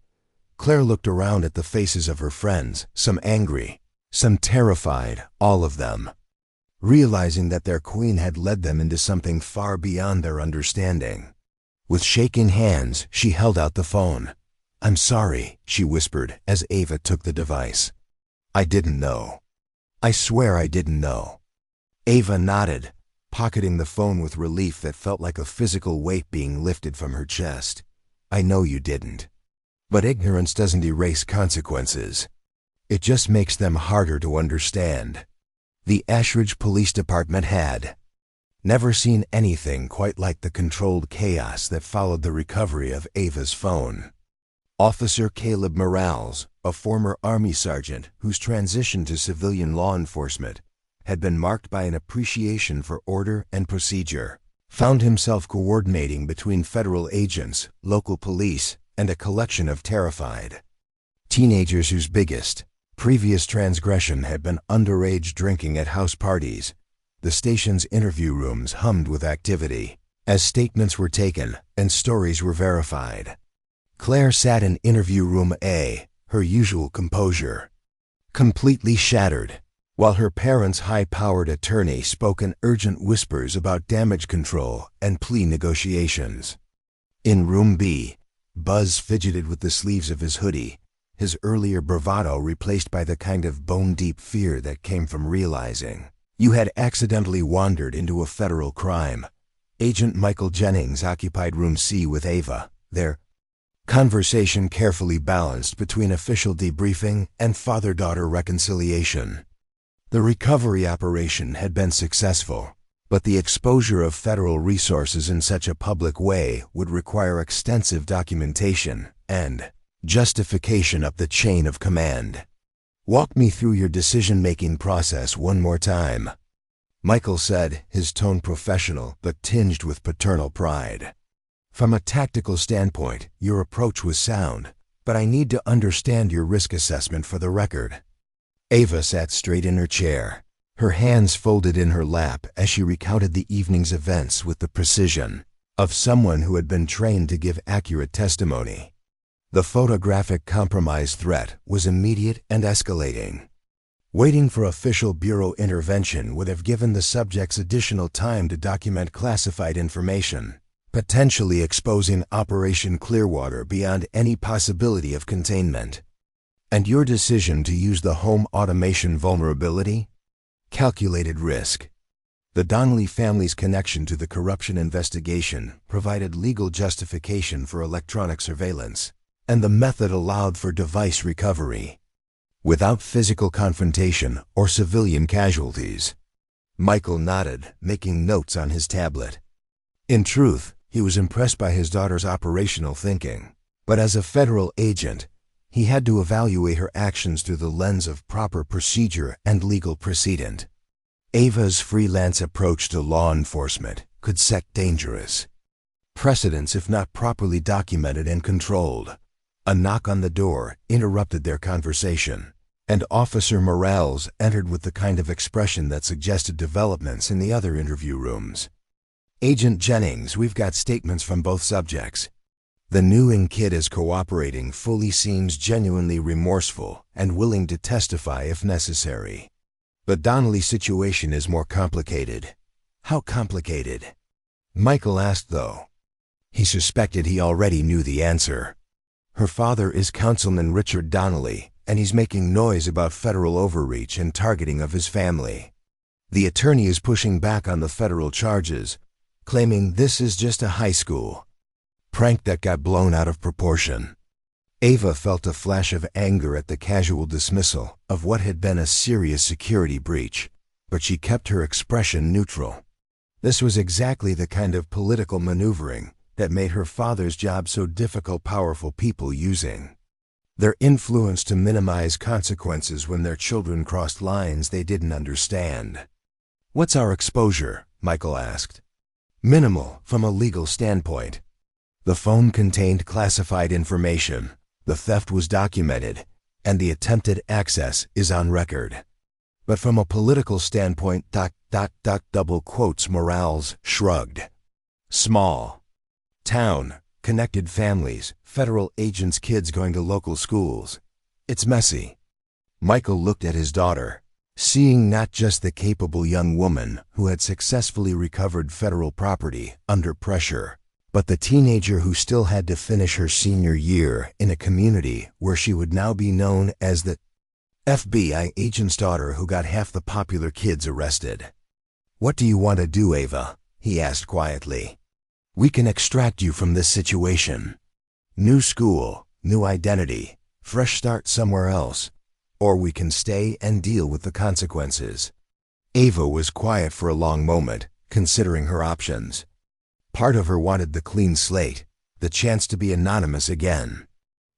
A: Claire looked around at the faces of her friends, some angry, some terrified, all of them, realizing that their queen had led them into something far beyond their understanding. With shaking hands, she held out the phone. "I'm sorry," she whispered as Ava took the device. "I didn't know. I swear I didn't know." Ava nodded, pocketing the phone with relief that felt like a physical weight being lifted from her chest. "I know you didn't. But ignorance doesn't erase consequences. It just makes them harder to understand." The Ashridge Police Department had never seen anything quite like the controlled chaos that followed the recovery of Ava's phone. Officer Caleb Morales, a former Army sergeant whose transition to civilian law enforcement had been marked by an appreciation for order and procedure, found himself coordinating between federal agents, local police, and a collection of terrified teenagers whose biggest previous transgression had been underage drinking at house parties. The station's interview rooms hummed with activity as statements were taken and stories were verified. Claire sat in interview room A, her usual composure completely shattered, while her parents' high-powered attorney spoke in urgent whispers about damage control and plea negotiations. In room B, Buzz fidgeted with the sleeves of his hoodie, his earlier bravado replaced by the kind of bone-deep fear that came from realizing you had accidentally wandered into a federal crime. Agent Michael Jennings occupied room C with Ava, their conversation carefully balanced between official debriefing and father-daughter reconciliation. The recovery operation had been successful, but the exposure of federal resources in such a public way would require extensive documentation and justification up the chain of command. "Walk me through your decision-making process one more time," Michael said, his tone professional but tinged with paternal pride. "From a tactical standpoint, your approach was sound, but I need to understand your risk assessment for the record." Ava sat straight in her chair, her hands folded in her lap as she recounted the evening's events with the precision of someone who had been trained to give accurate testimony. The photographic compromise threat was immediate and escalating. Waiting for official bureau intervention would have given the subjects additional time to document classified information, potentially exposing Operation Clearwater beyond any possibility of containment. And your decision to use the home automation vulnerability? Calculated risk. The Donnelly family's connection to the corruption investigation provided legal justification for electronic surveillance, and the method allowed for device recovery without physical confrontation or civilian casualties. Michael nodded, making notes on his tablet. In truth, he was impressed by his daughter's operational thinking, but as a federal agent, he had to evaluate her actions through the lens of proper procedure and legal precedent. Ava's freelance approach to law enforcement could set dangerous precedents if not properly documented and controlled. A knock on the door interrupted their conversation, and Officer Morales entered with the kind of expression that suggested developments in the other interview rooms. "Agent Jennings, we've got statements from both subjects. The new kid is cooperating, fully seems genuinely remorseful and willing to testify if necessary. The Donnelly situation is more complicated." "How complicated?" Michael asked, though he suspected he already knew the answer. "Her father is Councilman Richard Donnelly, and he's making noise about federal overreach and targeting of his family. The attorney is pushing back on the federal charges, claiming this is just a high school prank that got blown out of proportion. Ava felt a flash of anger at the casual dismissal of what had been a serious security breach, but she kept her expression neutral. This was exactly the kind of political maneuvering that made her father's job so difficult. Powerful people using their influence to minimize consequences when their children crossed lines they didn't understand. "What's our exposure?" Michael asked. "Minimal from a legal standpoint. The phone contained classified information, the theft was documented, and the attempted access is on record. But from a political standpoint, double quotes Morales shrugged. Small town, connected families, federal agents' kids going to local schools. It's messy." Michael looked at his daughter, seeing not just the capable young woman who had successfully recovered federal property under pressure, but the teenager who still had to finish her senior year in a community where she would now be known as the FBI agent's daughter who got half the popular kids arrested. "What do you want to do, Ava?" he asked quietly. "We can extract you from this situation. New school, new identity, fresh start somewhere else. Or we can stay and deal with the consequences." Ava was quiet for a long moment, considering her options. Part of her wanted the clean slate, the chance to be anonymous again.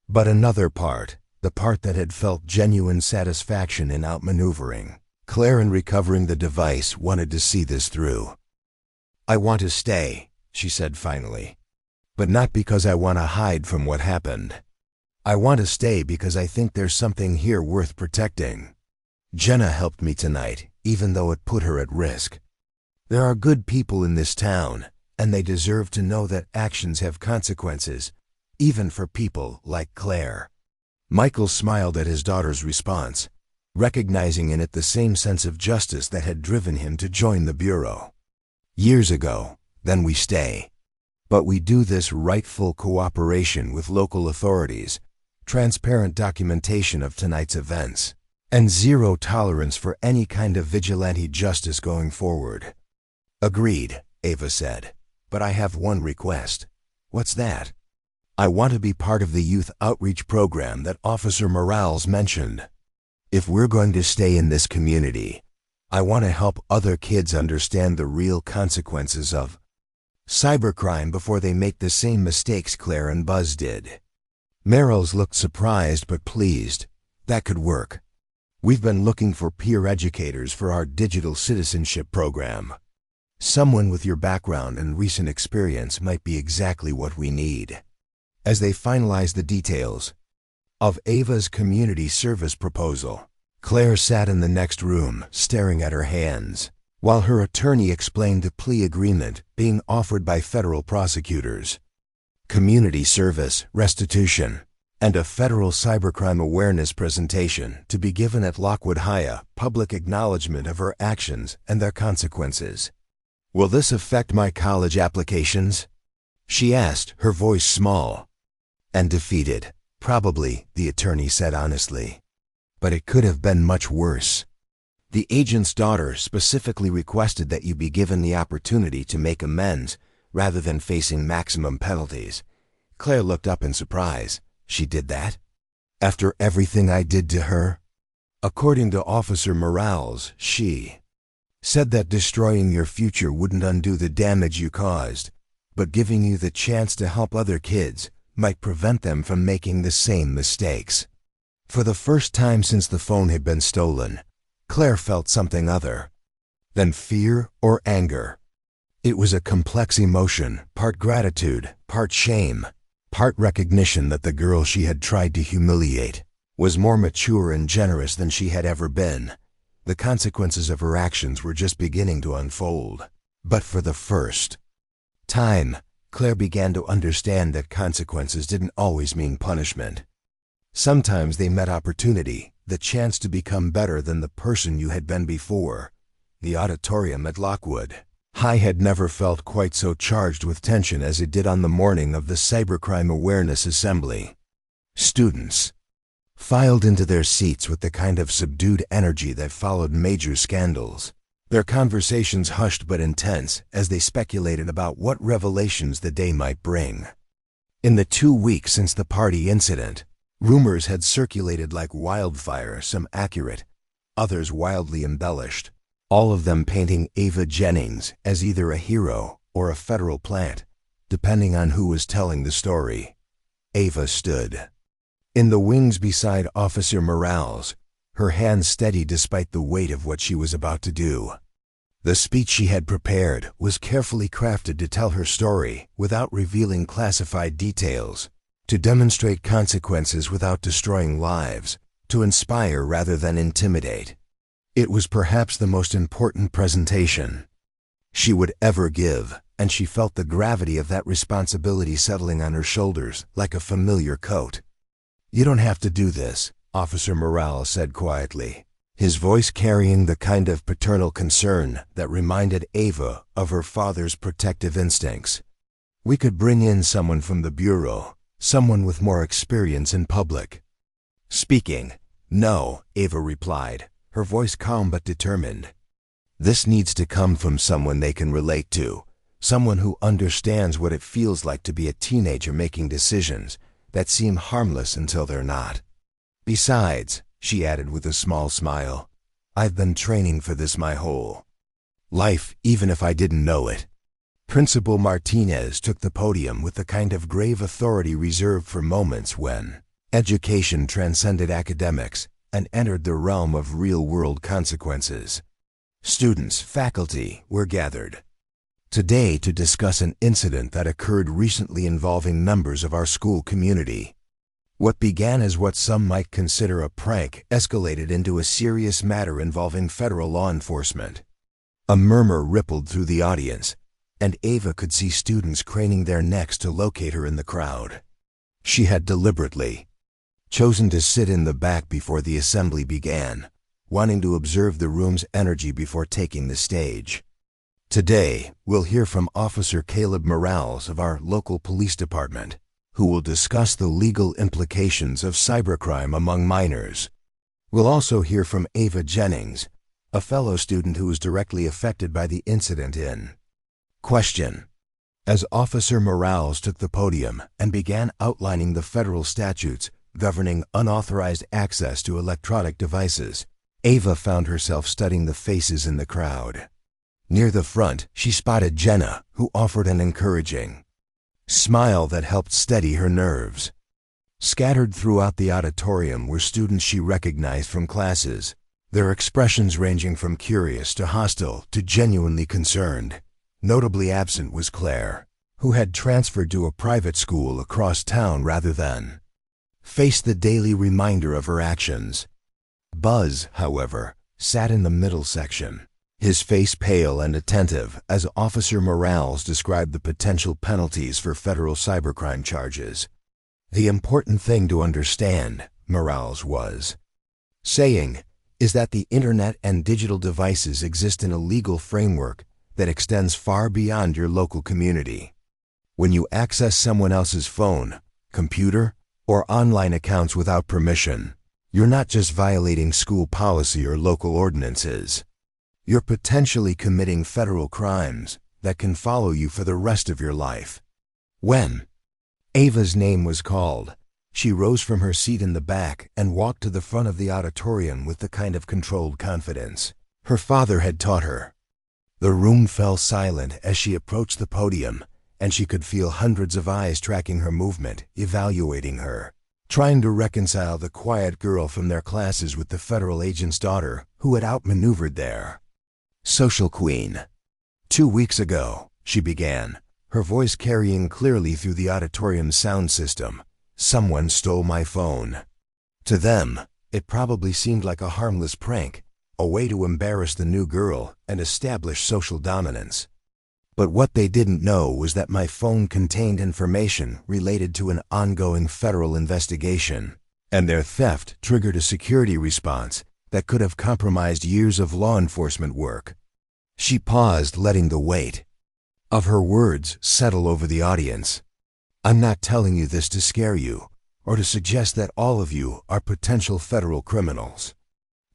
A: But another part, the part that had felt genuine satisfaction in outmaneuvering Claire in recovering the device, wanted to see this through. "I want to stay," she said finally. "But not because I want to hide from what happened. I want to stay because I think there's something here worth protecting. Jenna helped me tonight, even though it put her at risk. There are good people in this town, and they deserve to know that actions have consequences, even for people like Claire." Michael smiled at his daughter's response, recognizing in it the same sense of justice that had driven him to join the Bureau years ago. "Then we stay. But we do this rightful cooperation with local authorities, transparent documentation of tonight's events, and zero tolerance for any kind of vigilante justice going forward." "Agreed," Ava said. "But I have one request." "What's that?" "I want to be part of the youth outreach program that Officer Morales mentioned. If we're going to stay in this community, I want to help other kids understand the real consequences of cybercrime before they make the same mistakes Claire and Buzz did." Merrills looked surprised but pleased. "That could work. We've been looking for peer educators for our digital citizenship program. Someone with your background and recent experience might be exactly what we need." As they finalized the details of Ava's community service proposal, Claire sat in the next room, staring at her hands, while her attorney explained the plea agreement being offered by federal prosecutors. Community service, restitution, and a federal cybercrime awareness presentation to be given at Lockwood High, public acknowledgement of her actions and their consequences. "Will this affect my college applications?" she asked, her voice small and defeated. "Probably," the attorney said honestly. "But it could have been much worse. The agent's daughter specifically requested that you be given the opportunity to make amends rather than facing maximum penalties." Claire looked up in surprise. "She did that? After everything I did to her?" "According to Officer Morales, she said that destroying your future wouldn't undo the damage you caused, but giving you the chance to help other kids might prevent them from making the same mistakes." For the first time since the phone had been stolen, Claire felt something other than fear or anger. It was a complex emotion, part gratitude, part shame, part recognition that the girl she had tried to humiliate was more mature and generous than she had ever been. The consequences of her actions were just beginning to unfold. But for the first time, Claire began to understand that consequences didn't always mean punishment. Sometimes they meant opportunity, the chance to become better than the person you had been before. The auditorium at Lockwood High had never felt quite so charged with tension as it did on the morning of the Cybercrime Awareness Assembly. Students filed into their seats with the kind of subdued energy that followed major scandals. Their conversations hushed but intense as they speculated about what revelations the day might bring. In the 2 weeks since the party incident, rumors had circulated like wildfire, some accurate, others wildly embellished, all of them painting Ava Jennings as either a hero or a federal plant, depending on who was telling the story. Ava stood in the wings beside Officer Morales, her hands steady despite the weight of what she was about to do. The speech she had prepared was carefully crafted to tell her story without revealing classified details, to demonstrate consequences without destroying lives, to inspire rather than intimidate. It was perhaps the most important presentation she would ever give, and she felt the gravity of that responsibility settling on her shoulders like a familiar coat. "You don't have to do this," Officer Morales said quietly, his voice carrying the kind of paternal concern that reminded Ava of her father's protective instincts. "We could bring in someone from the bureau, someone with more experience in public." Speaking, "No," Ava replied, her voice calm but determined. "This needs to come from someone they can relate to, someone who understands what it feels like to be a teenager making decisions that seem harmless until they're not. Besides," she added with a small smile, "I've been training for this my whole life, even if I didn't know it." Principal Martinez took the podium with the kind of grave authority reserved for moments when education transcended academics and entered the realm of real-world consequences. Students, faculty were gathered today to discuss an incident that occurred recently involving members of our school community. What began as what some might consider a prank escalated into a serious matter involving federal law enforcement. A murmur rippled through the audience, and Ava could see students craning their necks to locate her in the crowd. She had deliberately chosen to sit in the back before the assembly began, wanting to observe the room's energy before taking the stage. Today, we'll hear from Officer Caleb Morales of our local police department, who will discuss the legal implications of cybercrime among minors. We'll also hear from Ava Jennings, a fellow student who was directly affected by the incident in question. As Officer Morales took the podium and began outlining the federal statutes governing unauthorized access to electronic devices, Ava found herself studying the faces in the crowd. Near the front, she spotted Jenna, who offered an encouraging smile that helped steady her nerves. Scattered throughout the auditorium were students she recognized from classes, their expressions ranging from curious to hostile to genuinely concerned. Notably absent was Claire, who had transferred to a private school across town rather than face the daily reminder of her actions. Buzz, however, sat in the middle section, his face pale and attentive as Officer Morales described the potential penalties for federal cybercrime charges. "The important thing to understand," Morales was saying, "is that the internet and digital devices exist in a legal framework that extends far beyond your local community. When you access someone else's phone, computer, or online accounts without permission, you're not just violating school policy or local ordinances. You're potentially committing federal crimes that can follow you for the rest of your life." When Ava's name was called, she rose from her seat in the back and walked to the front of the auditorium with the kind of controlled confidence her father had taught her. The room fell silent as she approached the podium, and she could feel hundreds of eyes tracking her movement, evaluating her, trying to reconcile the quiet girl from their classes with the federal agent's daughter who had outmaneuvered their social queen. "2 weeks ago," she began, her voice carrying clearly through the auditorium's sound system, "someone stole my phone." To them, it probably seemed like a harmless prank, a way to embarrass the new girl and establish social dominance. But what they didn't know was that my phone contained information related to an ongoing federal investigation, and their theft triggered a security response that could have compromised years of law enforcement work. She paused, letting the weight of her words settle over the audience. "I'm not telling you this to scare you, or to suggest that all of you are potential federal criminals.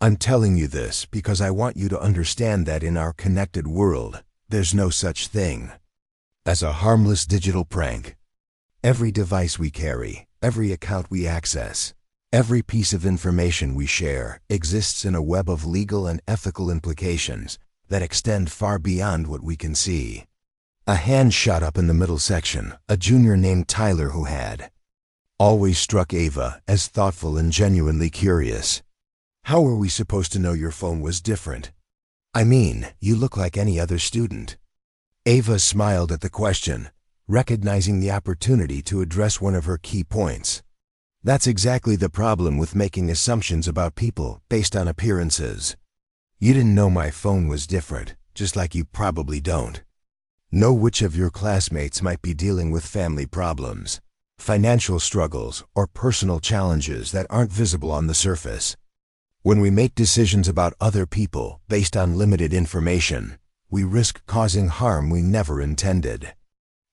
A: I'm telling you this because I want you to understand that in our connected world, there's no such thing as a harmless digital prank. Every device we carry, every account we access, every piece of information we share exists in a web of legal and ethical implications that extend far beyond what we can see. A hand shot up in the middle section, a junior named Tyler who had always struck Ava as thoughtful and genuinely curious. How were we supposed to know your phone was different? I mean, you look like any other student. Ava smiled at the question, recognizing the opportunity to address one of her key points. That's exactly the problem with making assumptions about people based on appearances. You didn't know my phone was different, just like you probably don't know which of your classmates might be dealing with family problems, financial struggles, or personal challenges that aren't visible on the surface. When we make decisions about other people based on limited information, we risk causing harm we never intended.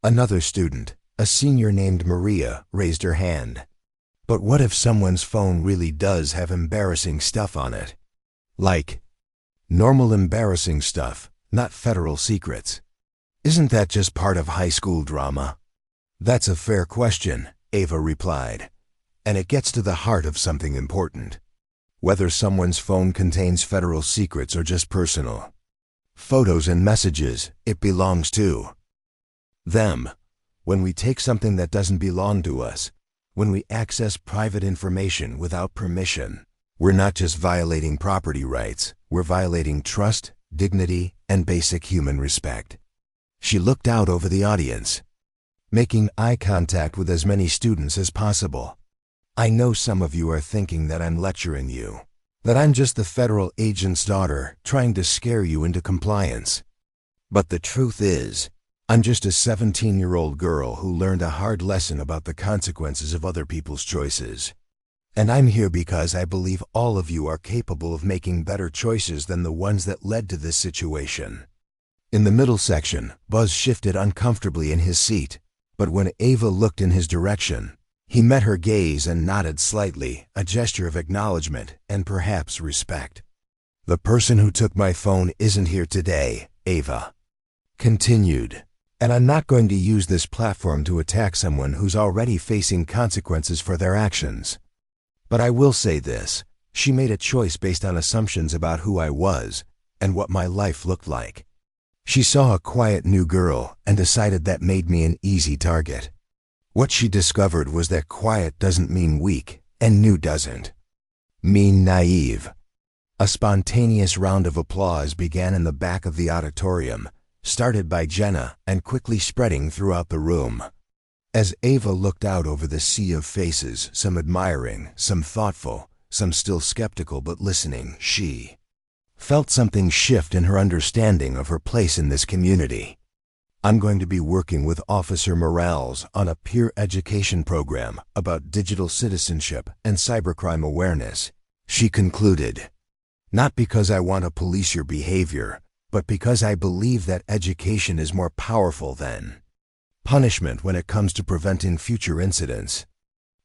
A: Another student, a senior named Maria, raised her hand. But what if someone's phone really does have embarrassing stuff on it? Like normal embarrassing stuff, not federal secrets. Isn't that just part of high school drama? That's a fair question, Ava replied. And it gets to the heart of something important. Whether someone's phone contains federal secrets or just personal photos and messages, it belongs to them. When we take something that doesn't belong to us, when we access private information without permission, we're not just violating property rights, we're violating trust, dignity, and basic human respect. She looked out over the audience, making eye contact with as many students as possible. I know some of you are thinking that I'm lecturing you, that I'm just the federal agent's daughter trying to scare you into compliance. But the truth is, I'm just a 17-year-old girl who learned a hard lesson about the consequences of other people's choices. And I'm here because I believe all of you are capable of making better choices than the ones that led to this situation. In the middle section, Buzz shifted uncomfortably in his seat, but when Ava looked in his direction, he met her gaze and nodded slightly, a gesture of acknowledgement and perhaps respect. The person who took my phone isn't here today, Ava continued. And I'm not going to use this platform to attack someone who's already facing consequences for their actions. But I will say this, she made a choice based on assumptions about who I was and what my life looked like. She saw a quiet new girl and decided that made me an easy target. What she discovered was that quiet doesn't mean weak, and new doesn't mean naive. A spontaneous round of applause began in the back of the auditorium, started by Jenna and quickly spreading throughout the room. As Ava looked out over the sea of faces, some admiring, some thoughtful, some still skeptical but listening, she felt something shift in her understanding of her place in this community. I'm going to be working with Officer Morales on a peer education program about digital citizenship and cybercrime awareness, she concluded. Not because I want to police your behavior, but because I believe that education is more powerful than punishment when it comes to preventing future incidents.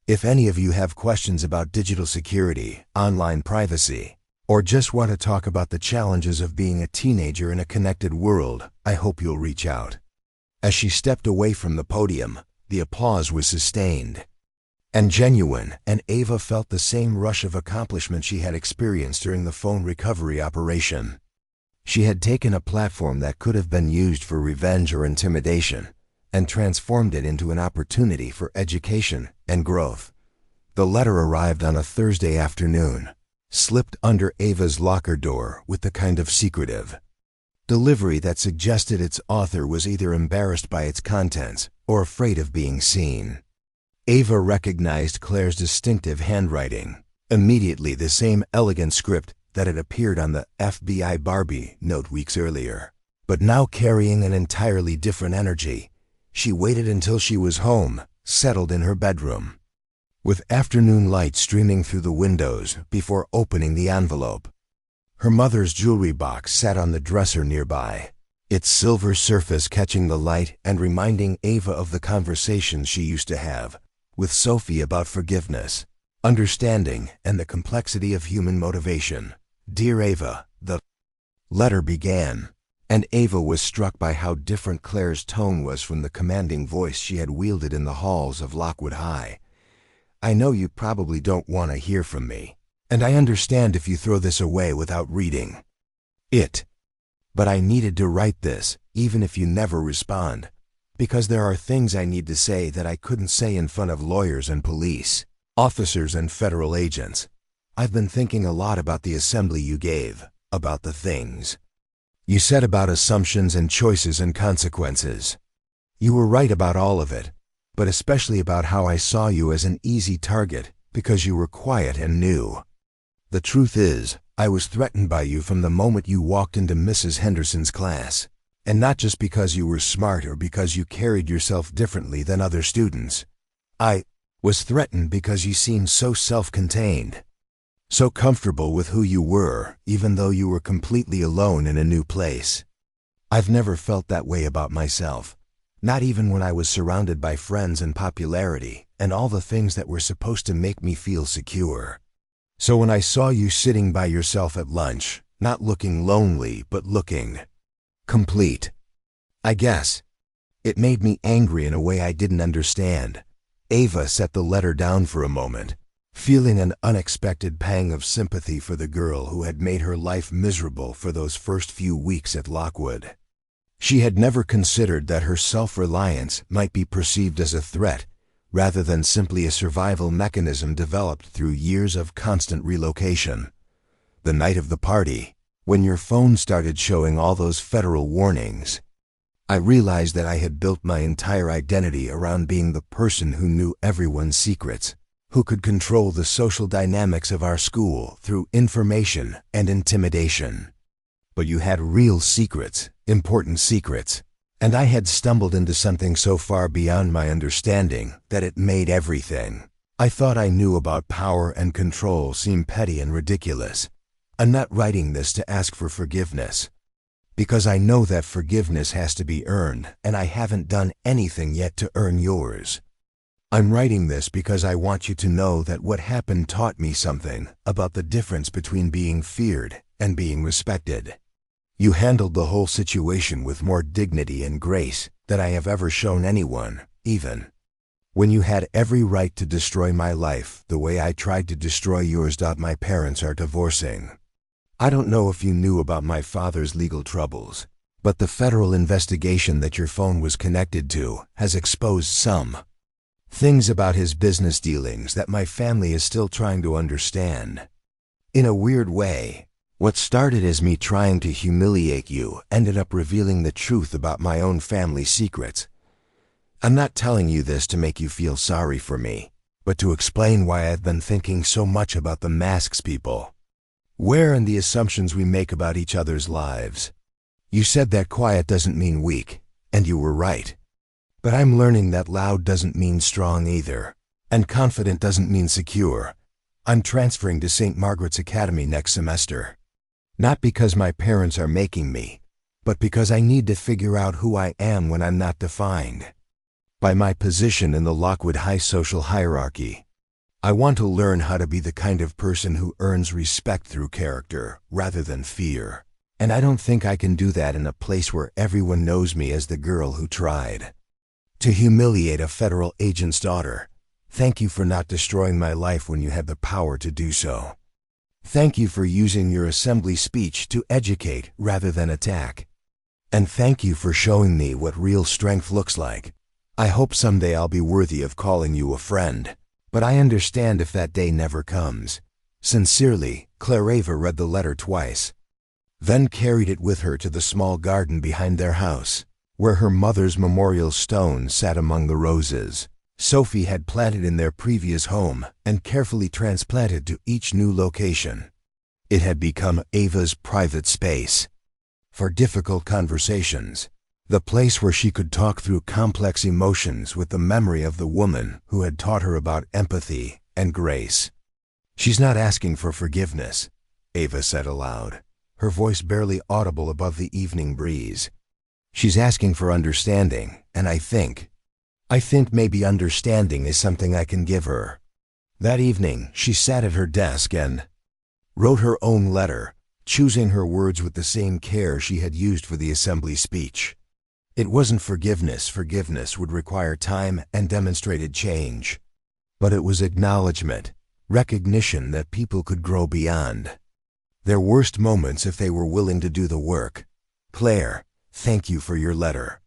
A: If any of you have questions about digital security, online privacy, or just want to talk about the challenges of being a teenager in a connected world, I hope you'll reach out. As she stepped away from the podium, the applause was sustained and genuine, and Ava felt the same rush of accomplishment she had experienced during the phone recovery operation. She had taken a platform that could have been used for revenge or intimidation and transformed it into an opportunity for education and growth. The letter arrived on a Thursday afternoon, slipped under Ava's locker door with the kind of secretive delivery that suggested its author was either embarrassed by its contents or afraid of being seen. Ava recognized Claire's distinctive handwriting, immediately the same elegant script that had appeared on the FBI Barbie note weeks earlier, but now carrying an entirely different energy. She waited until she was home, settled in her bedroom, with afternoon light streaming through the windows before opening the envelope. Her mother's jewelry box sat on the dresser nearby, its silver surface catching the light and reminding Ava of the conversations she used to have with Sophie about forgiveness, understanding, and the complexity of human motivation. Dear Ava, the letter began, and Ava was struck by how different Claire's tone was from the commanding voice she had wielded in the halls of Lockwood High. I know you probably don't want to hear from me, and I understand if you throw this away without reading it. But I needed to write this, even if you never respond, because there are things I need to say that I couldn't say in front of lawyers and police, officers and federal agents. I've been thinking a lot about the assembly you gave, about the things you said about assumptions and choices and consequences. You were right about all of it, but especially about how I saw you as an easy target because you were quiet and new. The truth is, I was threatened by you from the moment you walked into Mrs. Henderson's class, and not just because you were smart or because you carried yourself differently than other students. I was threatened because you seemed so self-contained, so comfortable with who you were, even though you were completely alone in a new place. I've never felt that way about myself, not even when I was surrounded by friends and popularity and all the things that were supposed to make me feel secure. So when I saw you sitting by yourself at lunch, not looking lonely, but looking complete, I guess it made me angry in a way I didn't understand. Ava set the letter down for a moment, feeling an unexpected pang of sympathy for the girl who had made her life miserable for those first few weeks at Lockwood. She had never considered that her self-reliance might be perceived as a threat rather than simply a survival mechanism developed through years of constant relocation. The night of the party, when your phone started showing all those federal warnings, I realized that I had built my entire identity around being the person who knew everyone's secrets, who could control the social dynamics of our school through information and intimidation. But you had real secrets, important secrets, and I had stumbled into something so far beyond my understanding that it made everything I thought I knew about power and control seem petty and ridiculous. I'm not writing this to ask for forgiveness, because I know that forgiveness has to be earned, and I haven't done anything yet to earn yours. I'm writing this because I want you to know that what happened taught me something about the difference between being feared and being respected. You handled the whole situation with more dignity and grace than I have ever shown anyone, even when you had every right to destroy my life the way I tried to destroy yours. My parents are divorcing. I don't know if you knew about my father's legal troubles, but the federal investigation that your phone was connected to has exposed some things about his business dealings that my family is still trying to understand. In a weird way, what started as me trying to humiliate you ended up revealing the truth about my own family secrets. I'm not telling you this to make you feel sorry for me, but to explain why I've been thinking so much about the masks people wear and the assumptions we make about each other's lives. You said that quiet doesn't mean weak, and you were right. But I'm learning that loud doesn't mean strong either, and confident doesn't mean secure. I'm transferring to St. Margaret's Academy next semester. Not because my parents are making me, but because I need to figure out who I am when I'm not defined by my position in the Lockwood High social hierarchy. I want to learn how to be the kind of person who earns respect through character rather than fear. And I don't think I can do that in a place where everyone knows me as the girl who tried to humiliate a federal agent's daughter. Thank you for not destroying my life when you had the power to do so. Thank you for using your assembly speech to educate rather than attack. And thank you for showing me what real strength looks like. I hope someday I'll be worthy of calling you a friend, but I understand if that day never comes. Sincerely, Claire. Ava read the letter twice, then carried it with her to the small garden behind their house, where her mother's memorial stone sat among the roses Sophie had planted in their previous home and carefully transplanted to each new location. It had become Ava's private space for difficult conversations, the place where she could talk through complex emotions with the memory of the woman who had taught her about empathy and grace. She's not asking for forgiveness, Ava said aloud, her voice barely audible above the evening breeze. She's asking for understanding, and I think I think maybe understanding is something I can give her. That evening, she sat at her desk and wrote her own letter, choosing her words with the same care she had used for the assembly speech. It wasn't forgiveness. Forgiveness would require time and demonstrated change. But it was acknowledgement, recognition that people could grow beyond their worst moments if they were willing to do the work. Claire, thank you for your letter.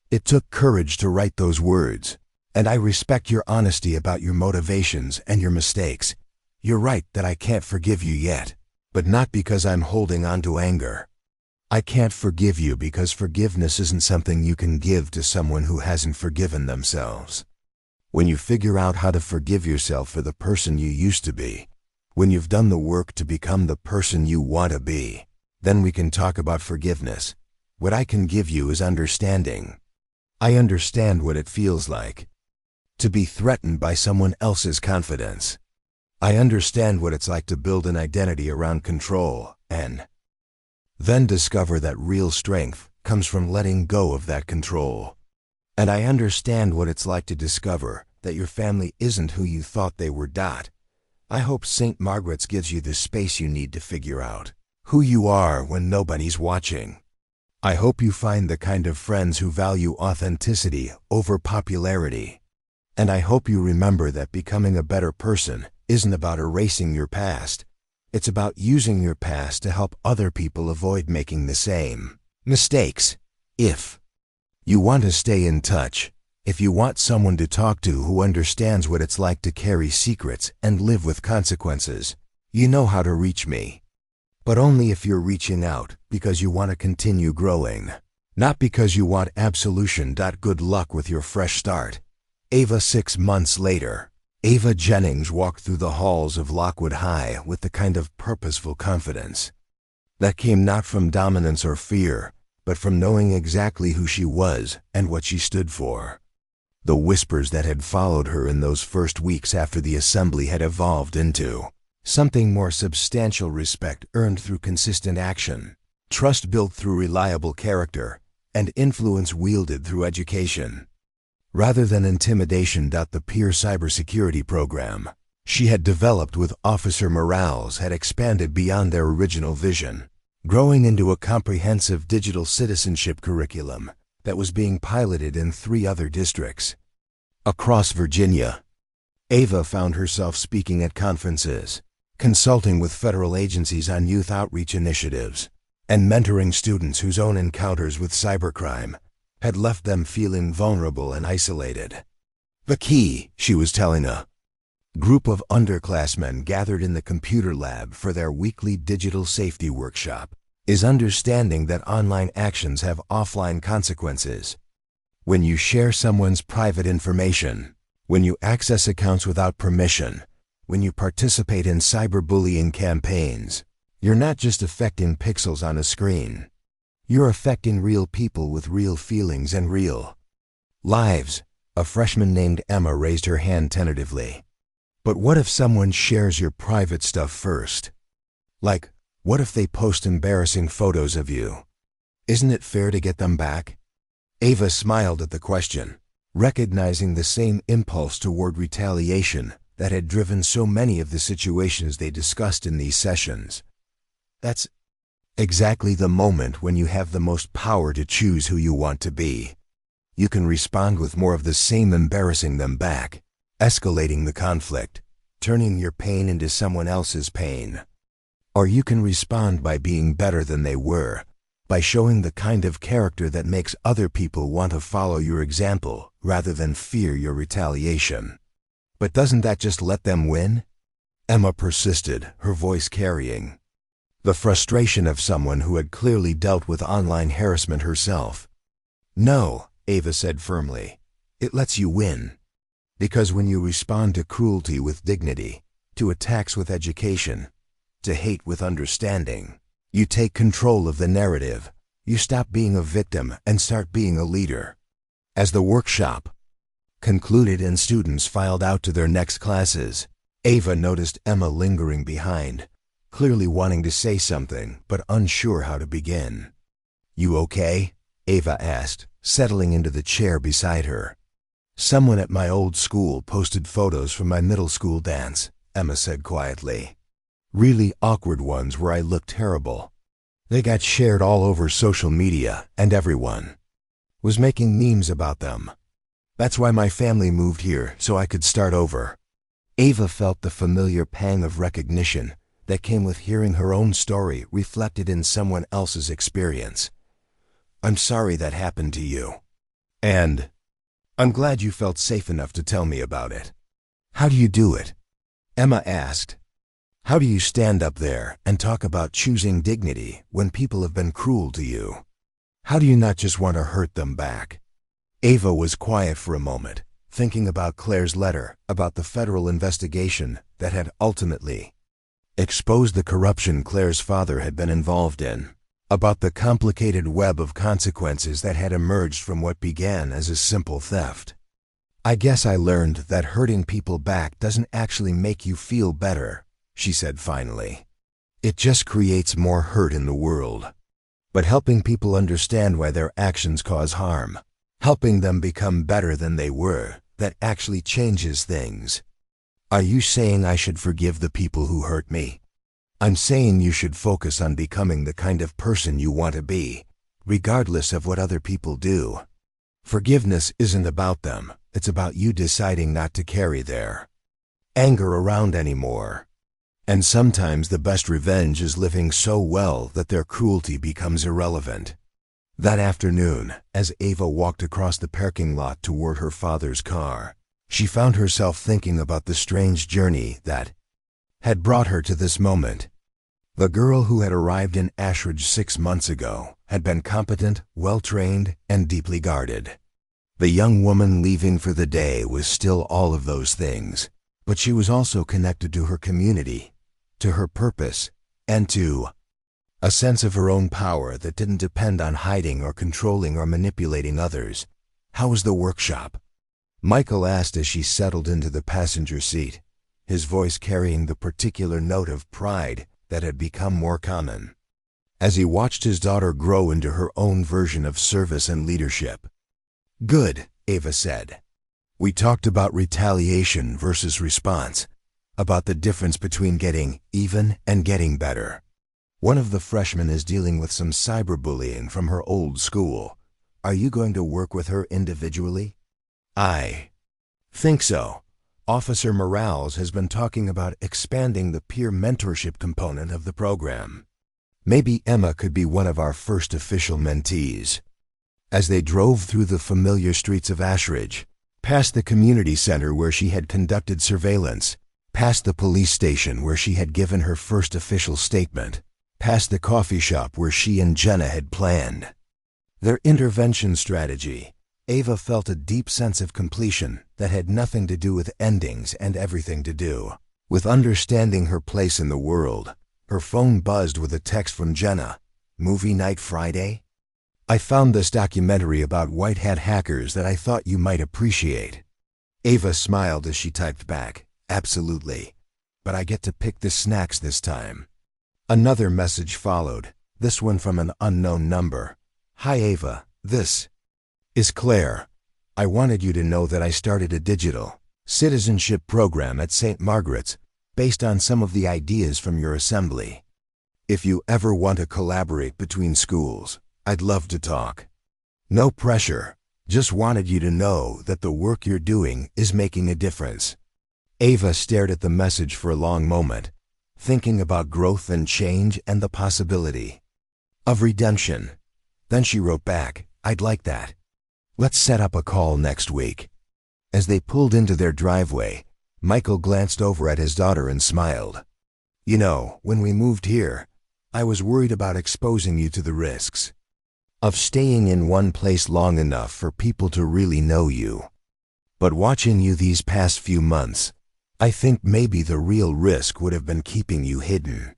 A: It took courage to write those words, and I respect your honesty about your motivations and your mistakes. You're right that I can't forgive you yet, but not because I'm holding on to anger. I can't forgive you because forgiveness isn't something you can give to someone who hasn't forgiven themselves. When you figure out how to forgive yourself for the person you used to be, when you've done the work to become the person you want to be, then we can talk about forgiveness. What I can give you is understanding. I understand what it feels like to be threatened by someone else's confidence. I understand what it's like to build an identity around control and then discover that real strength comes from letting go of that control. And I understand what it's like to discover that your family isn't who you thought they were. I hope St. Margaret's gives you the space you need to figure out who you are when nobody's watching. I hope you find the kind of friends who value authenticity over popularity. And I hope you remember that becoming a better person isn't about erasing your past. It's about using your past to help other people avoid making the same mistakes. If you want to stay in touch, if you want someone to talk to who understands what it's like to carry secrets and live with consequences, you know how to reach me. But only if you're reaching out because you want to continue growing, not because you want absolution. Good luck with your fresh start. Ava. 6 months later, Ava Jennings walked through the halls of Lockwood High with the kind of purposeful confidence that came not from dominance or fear, but from knowing exactly who she was and what she stood for. The whispers that had followed her in those first weeks after the assembly had evolved into something more substantial: respect earned through consistent action, trust built through reliable character, and influence wielded through education rather than intimidation. The peer cybersecurity program she had developed with officer morales had expanded beyond their original vision, growing into a comprehensive digital citizenship curriculum that was being piloted in 3 other districts across Virginia. Ava found herself speaking at conferences, consulting with federal agencies on youth outreach initiatives, and mentoring students whose own encounters with cybercrime had left them feeling vulnerable and isolated. The key, she was telling a group of underclassmen gathered in the computer lab for their weekly digital safety workshop, is understanding that online actions have offline consequences. When you share someone's private information, when you access accounts without permission, when you participate in cyberbullying campaigns, you're not just affecting pixels on a screen. You're affecting real people with real feelings and real lives. A freshman named Emma raised her hand tentatively. But what if someone shares your private stuff first? Like, what if they post embarrassing photos of you? Isn't it fair to get them back? Ava smiled at the question, recognizing the same impulse toward retaliation that had driven so many of the situations they discussed in these sessions. That's exactly the moment when you have the most power to choose who you want to be. You can respond with more of the same, embarrassing them back, escalating the conflict, turning your pain into someone else's pain. Or you can respond by being better than they were, by showing the kind of character that makes other people want to follow your example rather than fear your retaliation. But doesn't that just let them win? Emma persisted, her voice carrying the frustration of someone who had clearly dealt with online harassment herself. No, Ava said firmly. It lets you win. Because when you respond to cruelty with dignity, to attacks with education, to hate with understanding, you take control of the narrative. You stop being a victim and start being a leader. As the workshop concluded and students filed out to their next classes, Ava noticed Emma lingering behind, clearly wanting to say something but unsure how to begin. You okay? Ava asked, settling into the chair beside her. Someone at my old school posted photos from my middle school dance, Emma said quietly. Really awkward ones where I looked terrible. They got shared all over social media, and everyone was making memes about them. That's why my family moved here, so I could start over. Ava felt the familiar pang of recognition that came with hearing her own story reflected in someone else's experience. I'm sorry that happened to you. And I'm glad you felt safe enough to tell me about it. How do you do it? Emma asked. How do you stand up there and talk about choosing dignity when people have been cruel to you? How do you not just want to hurt them back? Ava was quiet for a moment, thinking about Claire's letter about the federal investigation that had ultimately exposed the corruption Claire's father had been involved in, about the complicated web of consequences that had emerged from what began as a simple theft. I guess I learned that hurting people back doesn't actually make you feel better, she said finally. It just creates more hurt in the world. But helping people understand why their actions cause harm, helping them become better than they were, that actually changes things. Are you saying I should forgive the people who hurt me? I'm saying you should focus on becoming the kind of person you want to be, regardless of what other people do. Forgiveness isn't about them, it's about you deciding not to carry their anger around anymore. And sometimes the best revenge is living so well that their cruelty becomes irrelevant. That afternoon, as Ava walked across the parking lot toward her father's car, she found herself thinking about the strange journey that had brought her to this moment. The girl who had arrived in Ashridge 6 months ago had been competent, well-trained, and deeply guarded. The young woman leaving for the day was still all of those things, but she was also connected to her community, to her purpose, and to a sense of her own power that didn't depend on hiding or controlling or manipulating others. How was the workshop? Michael asked as she settled into the passenger seat, his voice carrying the particular note of pride that had become more common as he watched his daughter grow into her own version of service and leadership. Good, Ava said. We talked about retaliation versus response, about the difference between getting even and getting better. One of the freshmen is dealing with some cyberbullying from her old school. Are you going to work with her individually? I think so. Officer Morales has been talking about expanding the peer mentorship component of the program. Maybe Emma could be one of our first official mentees. As they drove through the familiar streets of Ashridge, past the community center where she had conducted surveillance, past the police station where she had given her first official statement, past the coffee shop where she and Jenna had planned their intervention strategy, Ava felt a deep sense of completion that had nothing to do with endings and everything to do with understanding her place in the world. Her phone buzzed with a text from Jenna. Movie night Friday? I found this documentary about white hat hackers that I thought you might appreciate. Ava smiled as she typed back, absolutely. But I get to pick the snacks this time. Another message followed, this one from an unknown number. Hi Ava, this is Claire. I wanted you to know that I started a digital citizenship program at St. Margaret's based on some of the ideas from your assembly. If you ever want to collaborate between schools, I'd love to talk. No pressure, just wanted you to know that the work you're doing is making a difference. Ava stared at the message for a long moment, thinking about growth and change and the possibility of redemption. Then she wrote back, I'd like that. Let's set up a call next week. As they pulled into their driveway, Michael glanced over at his daughter and smiled. You know, when we moved here, I was worried about exposing you to the risks of staying in one place long enough for people to really know you. But watching you these past few months, I think maybe the real risk would have been keeping you hidden.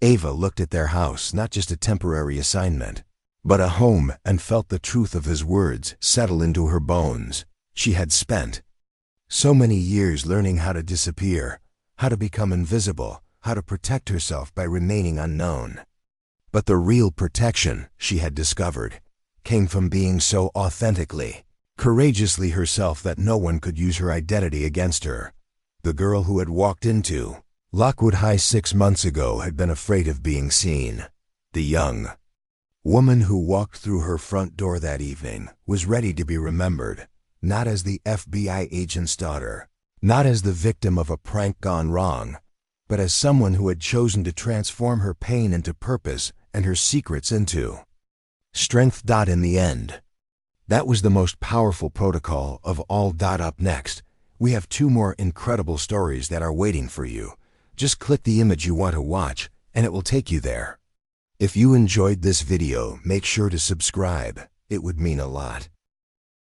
A: Ava looked at their house, not just a temporary assignment, but a home, and felt the truth of his words settle into her bones. She had spent so many years learning how to disappear, how to become invisible, how to protect herself by remaining unknown. But the real protection, she had discovered, came from being so authentically courageously herself that no one could use her identity against her. The girl who had walked into Lockwood High 6 months ago had been afraid of being seen. The young woman who walked through her front door that evening was ready to be remembered, not as the FBI agent's daughter, not as the victim of a prank gone wrong, but as someone who had chosen to transform her pain into purpose and her secrets into strength. In the end, that was the most powerful protocol of all. Up next, we have 2 more incredible stories that are waiting for you. Just click the image you want to watch, and it will take you there. If you enjoyed this video, make sure to subscribe. It would mean a lot.